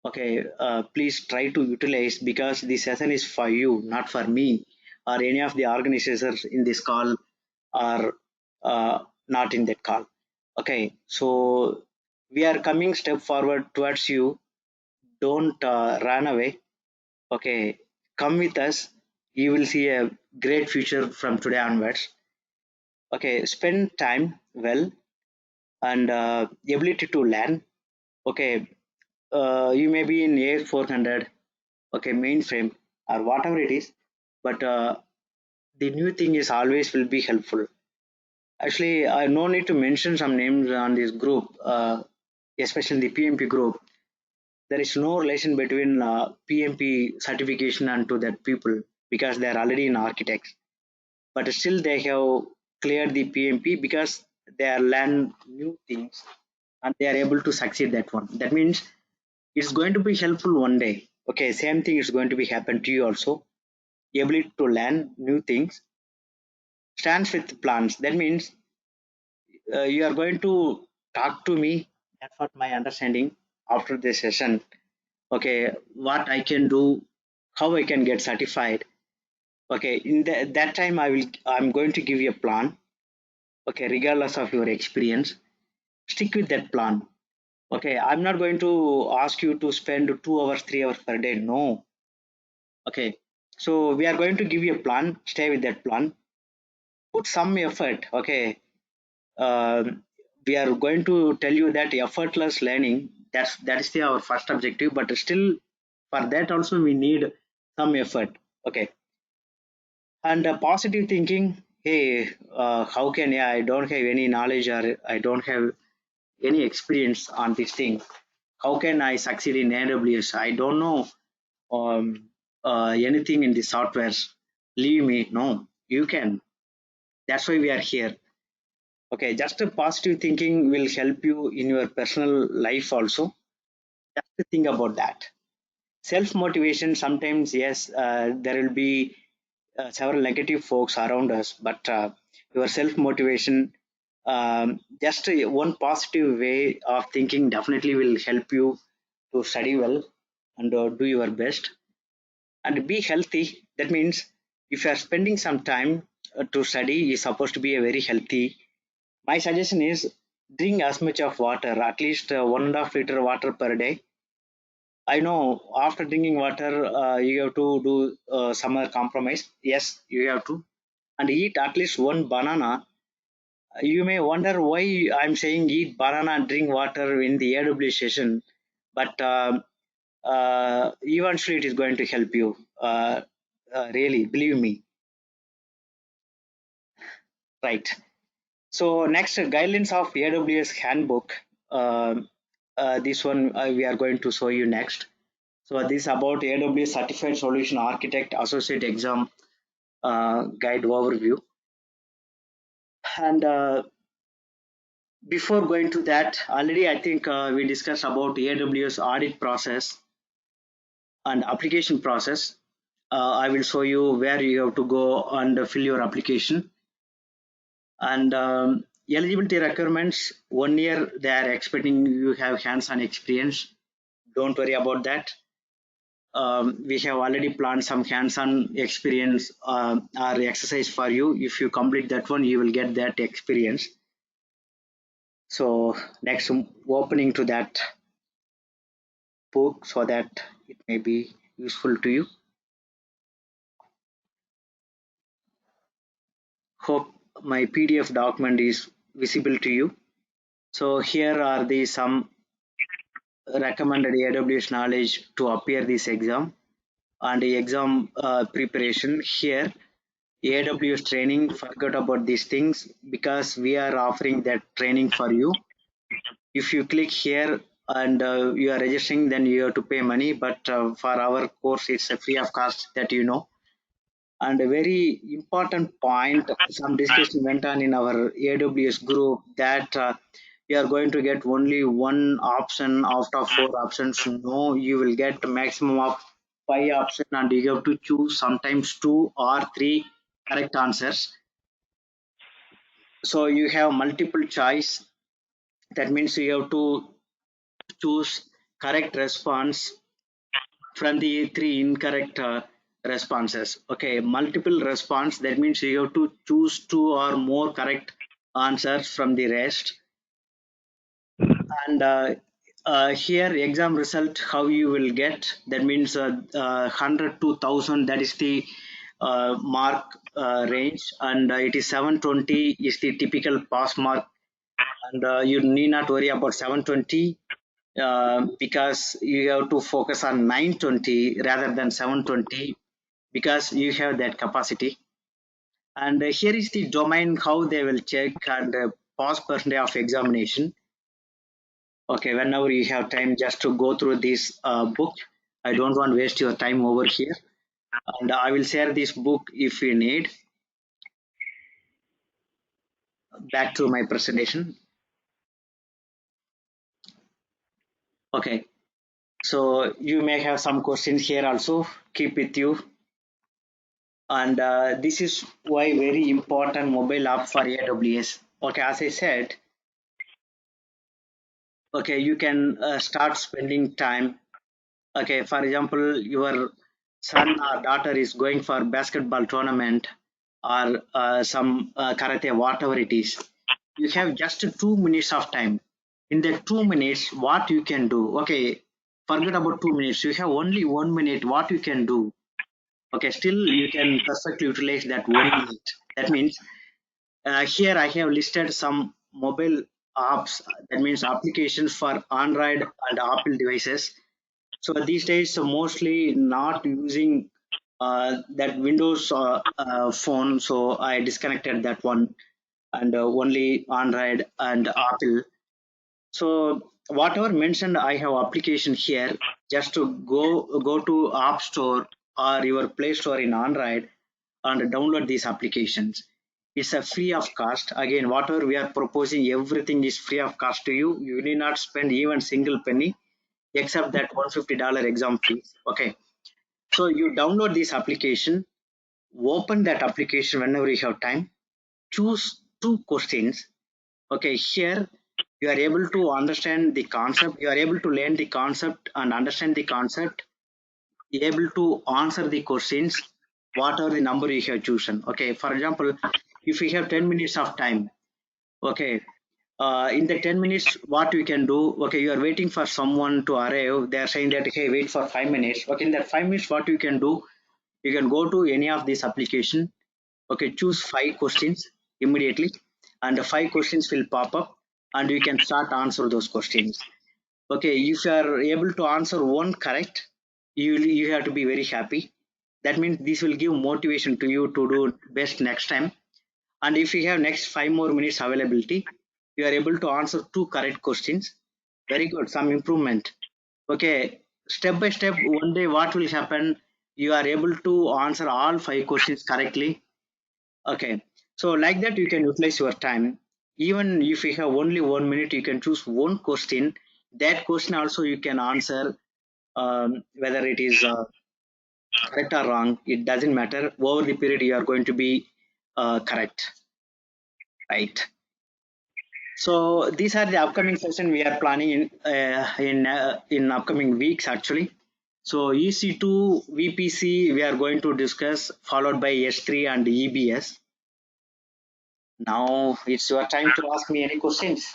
okay, please try to utilize because the session is for you, not for me or any of the organizers in this call are not in that call. Okay, so we are coming step forward towards you. Don't run away. Okay, come with us. You will see a great future from today onwards. Okay, spend time well and ability to learn. Okay, you may be in AS400, okay, mainframe or whatever it is, but the new thing is always will be helpful. Actually, I no need to mention some names on this group, especially the PMP group. There is no relation between PMP certification and to that people because they are already in architects. but still they have cleared the PMP because they are learn new things and they are able to succeed that one. That means it's going to be helpful one day. Okay, same thing is going to be happen to you also. Ability to learn new things stands with plans. That means you are going to talk to me. That's what my understanding after this session. Okay, what I can do, how I can get certified. Okay, in that time I'm going to give you a plan. Okay, regardless of your experience, stick with that plan. Okay, I'm not going to ask you to spend 2 hours 3 hours per day, no. Okay, so we are going to give you a plan, stay with that plan, put some effort. Okay, we are going to tell you that effortless learning, that is our first objective, but still for that also we need some effort. Okay, and positive thinking. Hey, how can, yeah, I don't have any knowledge or I don't have any experience on this thing, how can I succeed in AWS? I don't know um, anything in the softwares. Leave me. No, you can. That's why we are here. Okay, just a positive thinking will help you in your personal life also. Just to think about that. Self motivation, sometimes, yes, there will be several negative folks around us, but your self motivation, just one positive way of thinking definitely will help you to study well and do your best and be healthy. That means if you are spending some time to study, is supposed to be a very healthy. My suggestion is drink as much of water, at least 1.5 liter water per day. I know after drinking water, you have to do some other compromise. Yes, you have to, and eat at least one banana. You may wonder why I'm saying eat banana and drink water in the AW session, but eventually it is going to help you. Really, believe me. Right. So next, guidelines of AWS handbook. This one we are going to show you next. So this is about AWS Certified Solution Architect Associate Exam Guide Overview. And before going to that, already I think we discussed about AWS audit process and application process. I will show you where you have to go and fill your application. And eligibility requirements, 1 year they are expecting you have hands-on experience. Don't worry about that. We have already planned some hands-on experience or exercise for you. If you complete that one, you will get that experience. So next, opening to that book so that it may be useful to you. Hope my PDF document is visible to you. So here are the some recommended AWS knowledge to appear this exam and the exam preparation. Here AWS training, forget about these things because we are offering that training for you. If you click here and you are registering, then you have to pay money, but for our course it's a free of cost, that you know. And a very important point, some discussion went on in our AWS group that you are going to get only one option out of four options. No, you will get maximum of 5 options and you have to choose sometimes two or three correct answers. So you have multiple choice. That means you have to choose correct response from the three incorrect responses. Okay, multiple response, that means you have to choose two or more correct answers from the rest. And here exam result, how you will get, that means 100 to 1000, that is the mark range, and it is 720 is the typical pass mark, and you need not worry about 720 because you have to focus on 920 rather than 720 because you have that capacity. And here is the domain, how they will check and pass percentage of examination. Okay, whenever you have time, just to go through this book. I don't want to waste your time over here, and I will share this book if you need. back to my presentation. Okay, so you may have some questions here also. Keep with you. And this is why very important mobile app for AWS. Okay, as I said, okay, you can start spending time. Okay, for example, your son or daughter is going for basketball tournament or some karate, whatever it is. You have just 2 minutes of time. In that 2 minutes, what you can do? Okay, forget about 2 minutes. You have only 1 minute. What you can do? Okay, still you can perfectly utilize that 1 minute. That means here I have listed some mobile apps. That means applications for Android and Apple devices. So these days, mostly not using that Windows phone. So I disconnected that one and only Android and Apple. So whatever mentioned, I have application here. Just to go to App Store or your Play Store in Android and download these applications. It's a free of cost. Again, whatever we are proposing, everything is free of cost to you. You need not spend even single penny except that $150 exam fees. Okay. So you download this application, open that application whenever you have time, choose two questions. Okay, here you are able to understand the concept, you are able to learn the concept and understand the concept, able to answer the questions, whatever the number you have chosen. Okay, for example, if you have 10 minutes of time, okay, in the 10 minutes, what we can do, okay, you are waiting for someone to arrive. They are saying that, hey, wait for 5 minutes. Okay, in that 5 minutes, what you can do, you can go to any of these application. Okay, choose five questions immediately, and the five questions will pop up, and you can start answer those questions. Okay, if you are able to answer one correct, you have to be very happy. That means this will give motivation to you to do best next time. And if you have next 5 more minutes availability, you are able to answer two correct questions. Very good, some improvement. Okay, step by step, one day what will happen? You are able to answer all five questions correctly. Okay, so like that you can utilize your time. Even if you have only 1 minute, you can choose one question. That question also you can answer, whether it is correct or wrong. It doesn't matter. Over the period, you are going to be correct, right? So these are the upcoming session we are planning in upcoming weeks actually. So EC2 VPC we are going to discuss, followed by S3 and EBS. Now it's your time to ask me any questions.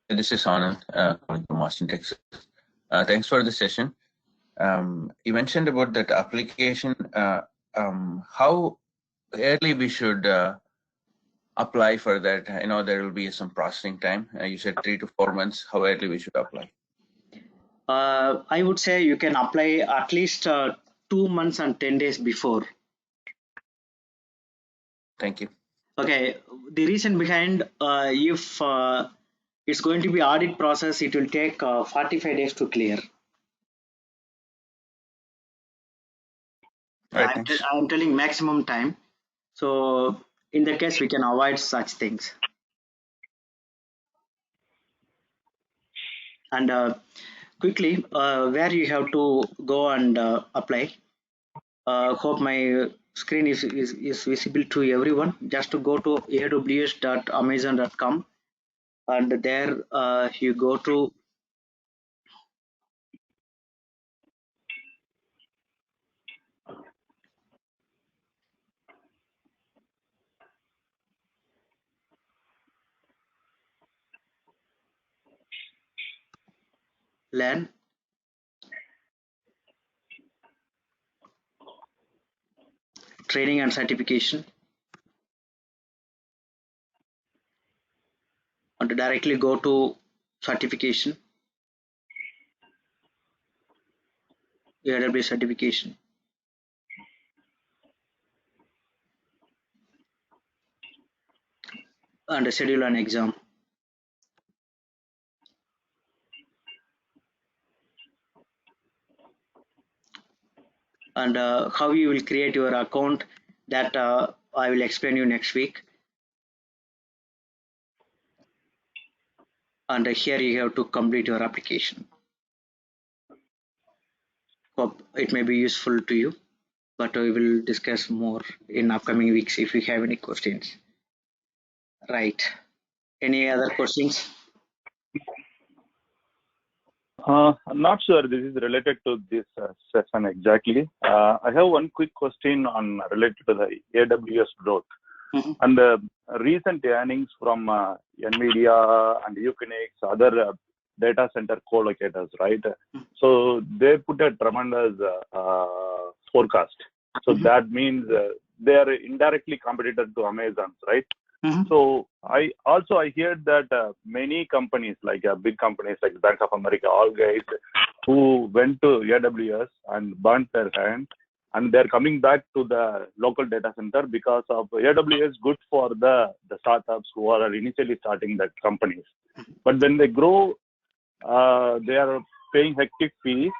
This is Anand, calling from Austin, Texas. Thanks for the session. You mentioned about that application. How early we should apply for that? I know there will be some processing time. You said 3 to 4 months. How early we should apply? I would say you can apply at least 2 months and 10 days before. Thank you. Okay, the reason behind, if it's going to be audit process, it will take 45 days to clear. All right, thanks. I'm telling maximum time. So in that case, we can avoid such things. And quickly, where you have to go and apply. Hope my screen is visible to everyone. Just to go to aws.amazon.com, and there you go to learn, training and certification, and directly go to certification, AWS certification, and schedule an exam. and how you will create your account, that I will explain you next week. And here you have to complete your application. Hope it may be useful to you, but we will discuss more in upcoming weeks if you have any questions. Right. Any other questions? I'm not sure this is related to this session exactly. I have one quick question on related to the AWS growth and the recent earnings from NVIDIA and Equinix, other data center co-locators, right? So they put a tremendous forecast. So that means they are indirectly competitor to Amazon, right? So I heard that many companies, like big companies like Bank of America, all guys who went to AWS and burnt their hand, and they're coming back to the local data center because of AWS good for the startups who are initially starting that companies. But when they grow, they are paying hectic fees.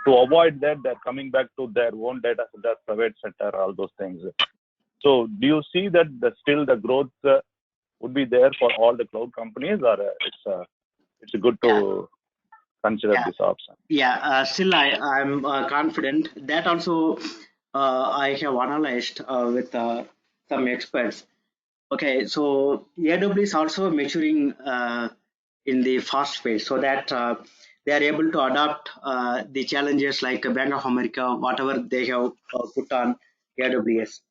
To avoid that, they're coming back to their own data center, private sector, all those things. So do you see that still the growth would be there for all the cloud companies, or it's good to consider this option? Yeah, still I'm confident. That also I have analyzed with some experts. Okay, so AWS is also maturing in the fast pace, so that they are able to adapt the challenges like Bank of America, whatever they have put on AWS.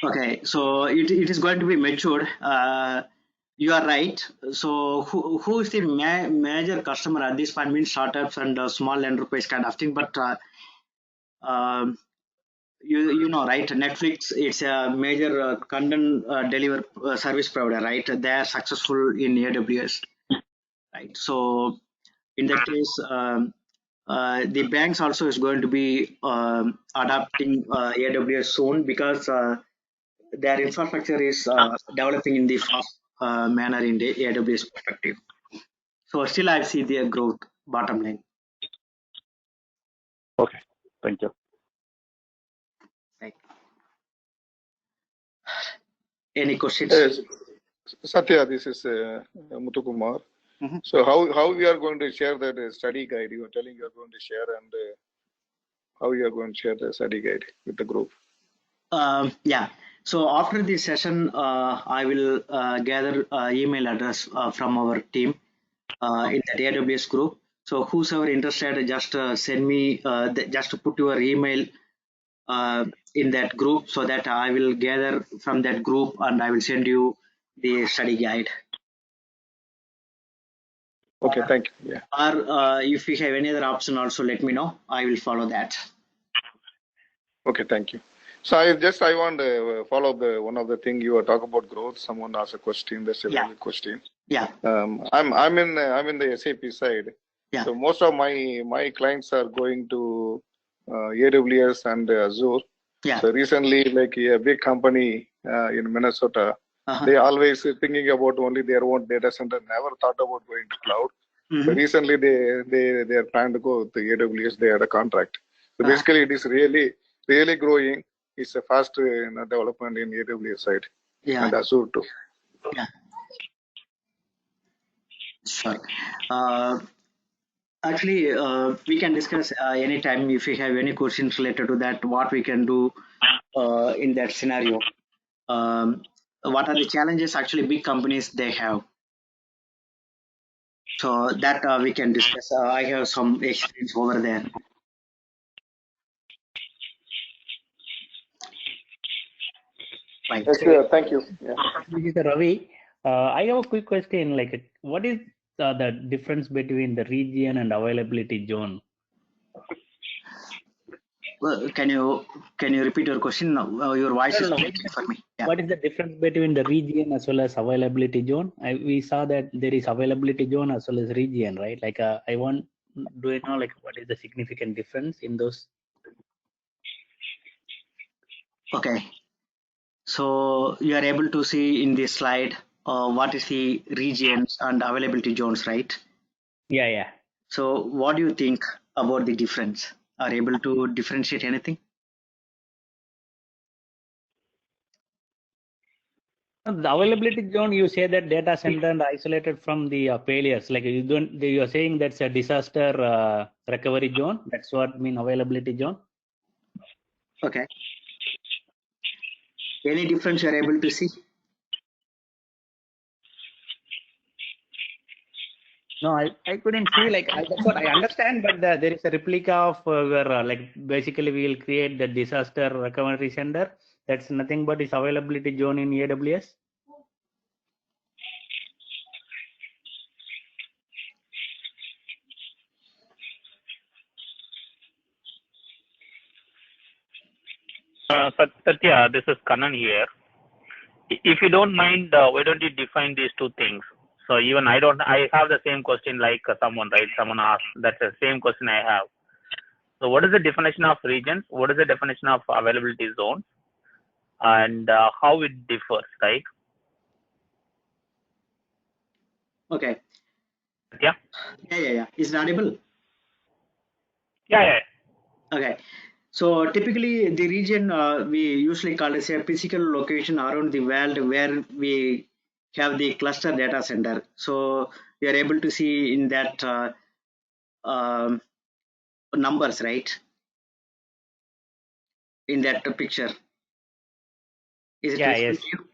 Okay, so it is going to be matured. You are right. So who is the major customer at this point? Means startups and small enterprise kind of thing. But you know, right? Netflix, it's a major content deliver service provider, right? They are successful in AWS, right? So in that case, the banks also is going to be adapting AWS soon, because their infrastructure is developing in the fast manner in the AWS perspective. So still I see their growth bottom line. Okay, thank you. Right. Any questions? Yes. Satya, this is Muthukumar. So how we are going to share that study guide? You are telling you are going to share, and how you are going to share the study guide with the group? Yeah. So after this session, I will gather email address from our team in the AWS group. So whosoever interested, just send me, just put your email in that group, so that I will gather from that group and I will send you the study guide. Okay, thank you. Yeah. Or if you have any other option, also let me know. I will follow that. Okay, thank you. So I want to follow up one of the thing you were talking about growth. Someone asked a question. That's a valid question. Yeah. I'm in the SAP side. Yeah. So most of my clients are going to AWS and Azure. Yeah. So recently, like a big company in Minnesota, they always thinking about only their own data center. Never thought about going to cloud. So recently, they are trying to go to AWS. They had a contract. So basically, it is really growing. It's a fast development in AWS side and Azure too. Yeah. Sure. Actually, we can discuss anytime if you have any questions related to that, what we can do in that scenario. What are the challenges actually big companies they have? So that we can discuss. I have some experience over there. Right. Yes, thank you. Yeah. This is Ravi. I have a quick question. Like, what is the difference between the region and availability zone? Well, can you repeat your question? Your voice is breaking for me. Yeah. What is the difference between the region as well as availability zone? We saw that there is availability zone as well as region, right? Like, do you know like what is the significant difference in those? Okay. So you are able to see in this slide what is the regions and availability zones, right? Yeah. So what do you think about the difference? Are you able to differentiate anything? The availability zone, you say that data center and isolated from the failures. Like you're saying that's a disaster recovery zone. That's what mean availability zone. Okay. Any difference you're able to see? No, I couldn't see, like, that's what I understand, but there is a replica of where like basically we will create the disaster recovery center. That's nothing but is availability zone in AWS. Satya, this is Kannan here. If you don't mind, why don't you define these two things? So even I have the same question like someone, right? Someone asked. That's the same question I have. So what is the definition of regions? What is the definition of availability zones? And how it differs, right? Okay. Yeah. Yeah. Is it audible? Yeah. Okay. So typically the region we usually call as a physical location around the world where we have the cluster data center. So we are able to see in that numbers, right? In that picture. Is it Yes. to you?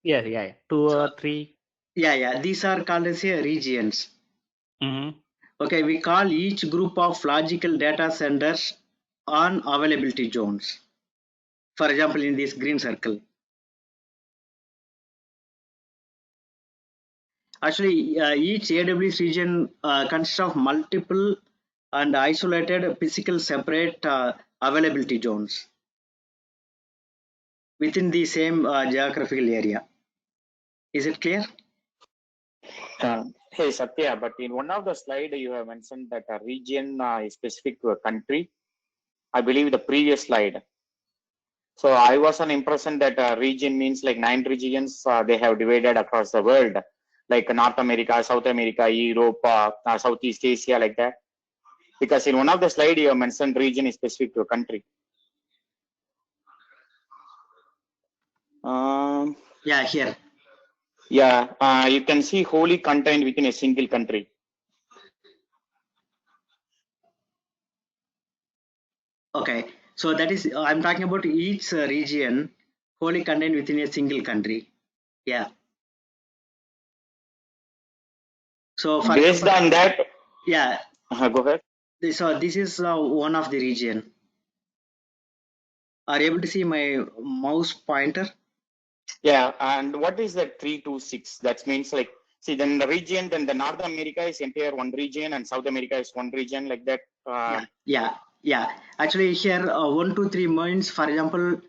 Yeah. 2 or 3. Yeah. These are called as regions. Mm-hmm. Okay, we call each group of logical data centers on availability zones. For example, in this green circle. Actually, each AWS region consists of multiple and isolated physical separate availability zones within the same geographical area. Is it clear? Hey Satya, but in one of the slides you have mentioned that a region is specific to a country. I believe the previous slide. So I was on impression that a region means like 9 regions they have divided across the world, like North America, South America, Europe, Southeast Asia, like that. Because in one of the slides you have mentioned region is specific to a country. Yeah, here. Yeah, you can see wholly contained within a single country. Okay, so that is, I'm talking about each region wholly contained within a single country. Yeah. So for based on that, yeah. Go ahead. So this is one of the region. Are you able to see my mouse pointer? Yeah, and what is that 326? That means like, see, then the region, then the North America is entire one region, and South America is one region, like that. Yeah. Actually, here 1, 2, 3 means, for example,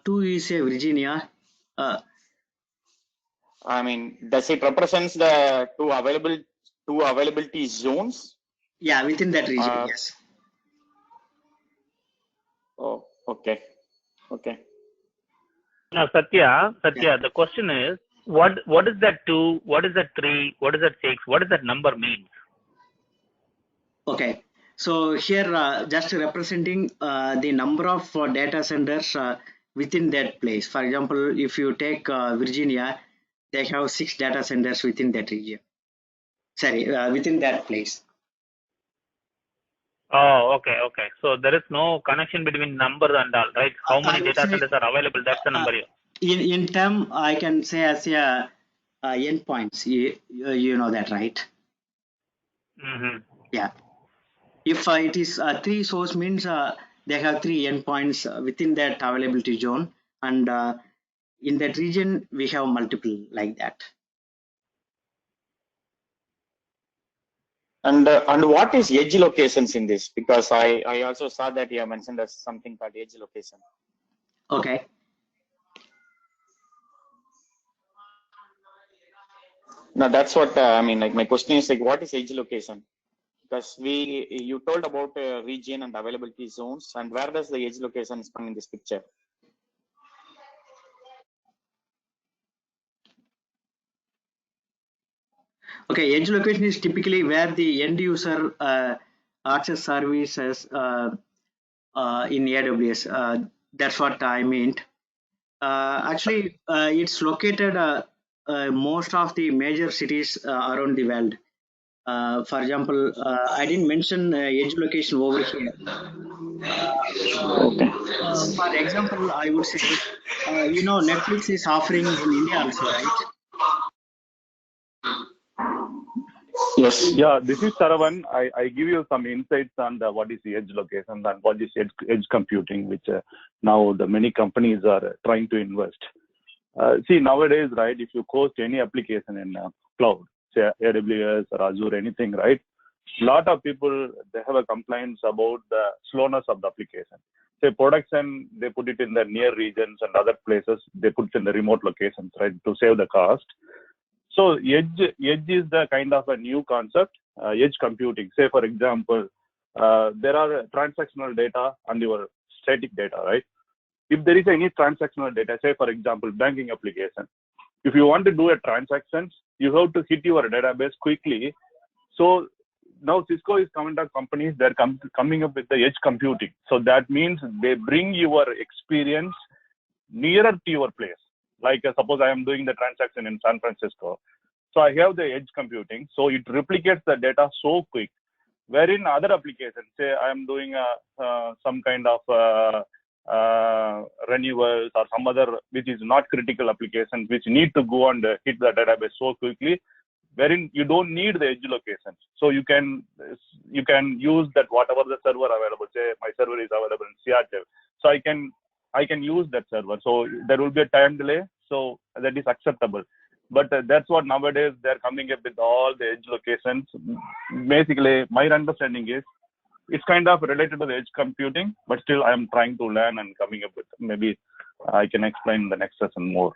2 is a Virginia. I mean, does it represents the two availability zones? Yeah, within that region, yes. Oh, okay. Now, Satya, the question is, what is that 2? What is that 3? What is that 6? What does that number mean? Okay, so here just representing the number of data centers within that place. For example, if you take Virginia, they have 6 data centers within that region. Sorry, within that place. Oh, okay. So there is no connection between number and all, right? How many data centers are available? That's the number here. In term, I can say as a endpoints. You know that, right? Mm-hmm. Yeah. If it is 3 source means they have 3 endpoints within that availability zone, and in that region we have multiple like that. And what is edge locations in this? Because I also saw that you have mentioned as something called edge location. Okay. Now that's what I mean. Like my question is like, what is edge location? Because you told about region and availability zones, and where does the edge location come in this picture? Okay, edge location is typically where the end user access services in AWS. That's what I meant. Actually, it's located most of the major cities around the world. For example, I didn't mention edge location over here. For example, I would say, Netflix is offering in India also, right? Yes. Yeah, this is Saravan. I give you some insights on what is the edge location and what is edge computing, which now the many companies are trying to invest. See, nowadays, right, if you host any application in cloud, say AWS or Azure, anything, right, a lot of people, they have a complaints about the slowness of the application. Say production, they put it in the near regions, and other places, they put it in the remote locations, right, to save the cost. So edge is the kind of a new concept, edge computing. Say, for example, there are transactional data and your static data, right? If there is any transactional data, say, for example, banking application, if you want to do a transaction, you have to hit your database quickly. So now Cisco is coming to companies, they're coming up with the edge computing. So that means they bring your experience nearer to your place. Like suppose I am doing the transaction in San Francisco. So I have the edge computing. So it replicates the data so quick. Wherein other applications, say I am doing some kind of renewals or some other which is not critical applications which need to go and hit the database so quickly, wherein you don't need the edge locations. So you can use that whatever the server available. Say my server is available in Seattle. So I can use that server. So there will be a time delay. So that is acceptable. But that's what nowadays they're coming up with all the edge locations. Basically, my understanding is it's kind of related to the edge computing, but still I'm trying to learn and coming up with, maybe I can explain in the next session more.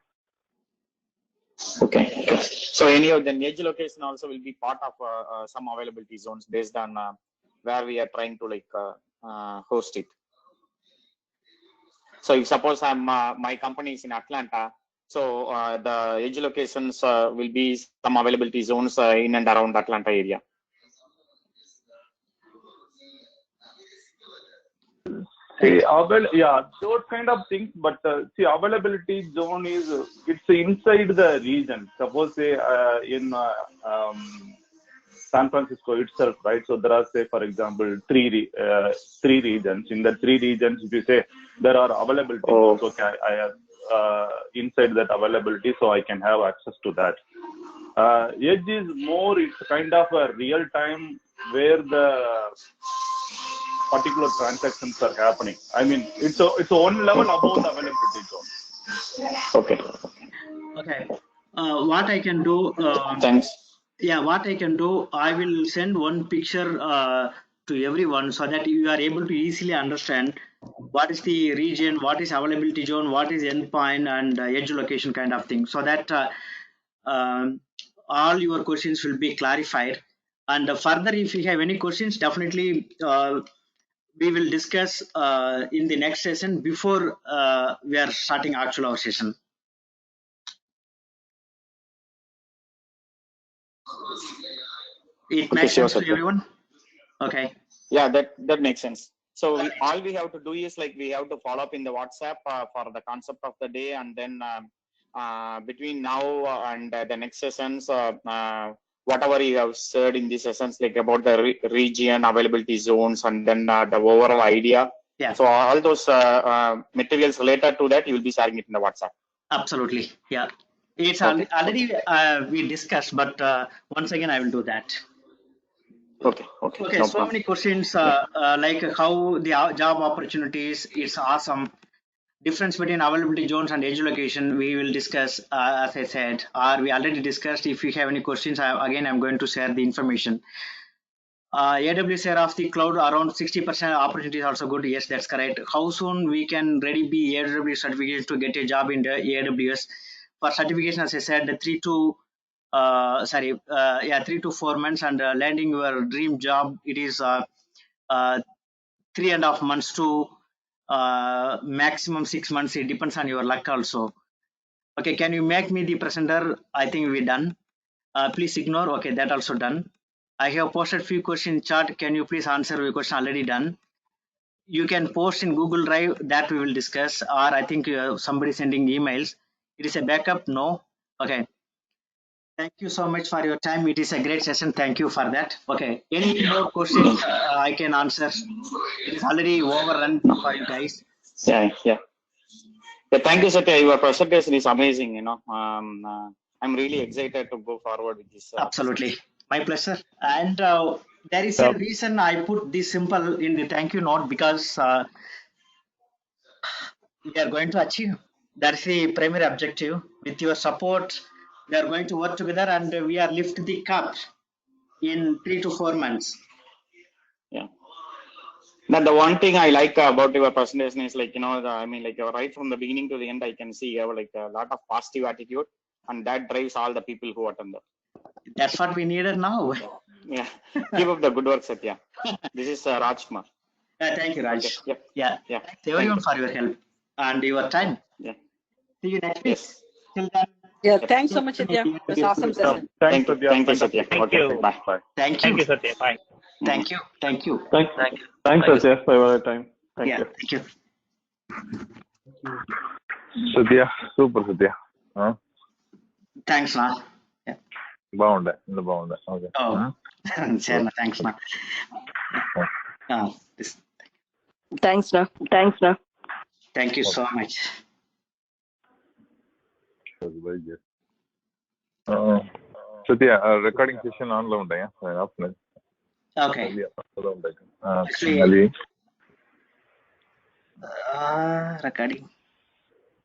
Okay. So any of the edge location also will be part of some availability zones based on where we are trying to host it. So if suppose my company is in Atlanta, so the edge locations will be some availability zones in and around the Atlanta area. See, yeah, those kind of things. But see, availability zone is it's inside the region. Suppose say in San Francisco itself, right? So there are, say, for example, three regions. In the three regions, if you say there are availability zones, okay, I have inside that availability, so I can have access to that. Edge is more, it's kind of a real time where the particular transactions are happening. I mean, it's one level above the availability zone. Okay. Okay. What I can do? Thanks. Yeah, what I can do, I will send one picture to everyone so that you are able to easily understand what is the region, what is availability zone, what is endpoint and edge location kind of thing, so that all your questions will be clarified. And further, if you have any questions, definitely we will discuss in the next session before we are starting actual our session. It makes sense to everyone? Okay. Yeah, that makes sense. So all we have to do is we have to follow up in the WhatsApp for the concept of the day, and then between now and the next sessions, whatever you have said in these sessions, about the region, availability zones, and then the overall idea. Yeah. So all those materials related to that, you will be sharing it in the WhatsApp. Absolutely. Yeah. It's Okay. already we discussed, but once again, I will do that. Okay. Okay. No So problem. many questions like how the job opportunities. It's awesome. Difference between availability zones and edge location we will discuss as I said, or we already discussed. If you have any questions, I'm going to share the information. AWS share of the cloud around 60% opportunities also good. Yes, that's correct. How soon we can ready be AWS certificates to get a job in the AWS? For certification, as I said, 3 to 4 months, and landing your dream job, it is 3.5 months to maximum 6 months. It depends on your luck also. Okay, can you make me the presenter? I think we're done. Please ignore. Okay, that also done. I have posted few questions in chat. Can you please answer your question? Already done. You can post in Google Drive, that we will discuss, or I think somebody sending emails. It is a backup. No. Okay. Thank you so much for your time. It is a great session. Thank you for that. Okay. Any more questions I can answer? It is already overrun for you guys. Yeah. Thank you, Satya. Your presentation is amazing. I'm really excited to go forward with this. Absolutely. My pleasure. And there is a reason I put this simple in the thank you note, because we are going to achieve. That's the primary objective. With your support, we are going to work together, and we are lift the cup in 3 to 4 months. Yeah. Now, the one thing I like about your presentation is right from the beginning to the end, I can see you have like a lot of positive attitude, and that drives all the people who attend. That's what we needed now. Yeah. Keep up the good work, Satya. This is Rajkumar. Thank you, Raj. Okay. Yeah. Thanks everyone for your help and your time. Yeah. See you next week. Yes. Till then. Yeah, thanks so much, Satya. It was awesome session. Thank you, Satya. Thank you. Bye. Thank you. Thank you, Satya. Bye. Thank you. Thanks, Satya, for your time. Thank you. Thank you. Satya, super Satya. Thanks, na. బాగుండే okay Sure, thanks, na. Thanks, na. Thank you so much. Satya recording session on లో ఉంటాయా option Okay. అది Recording.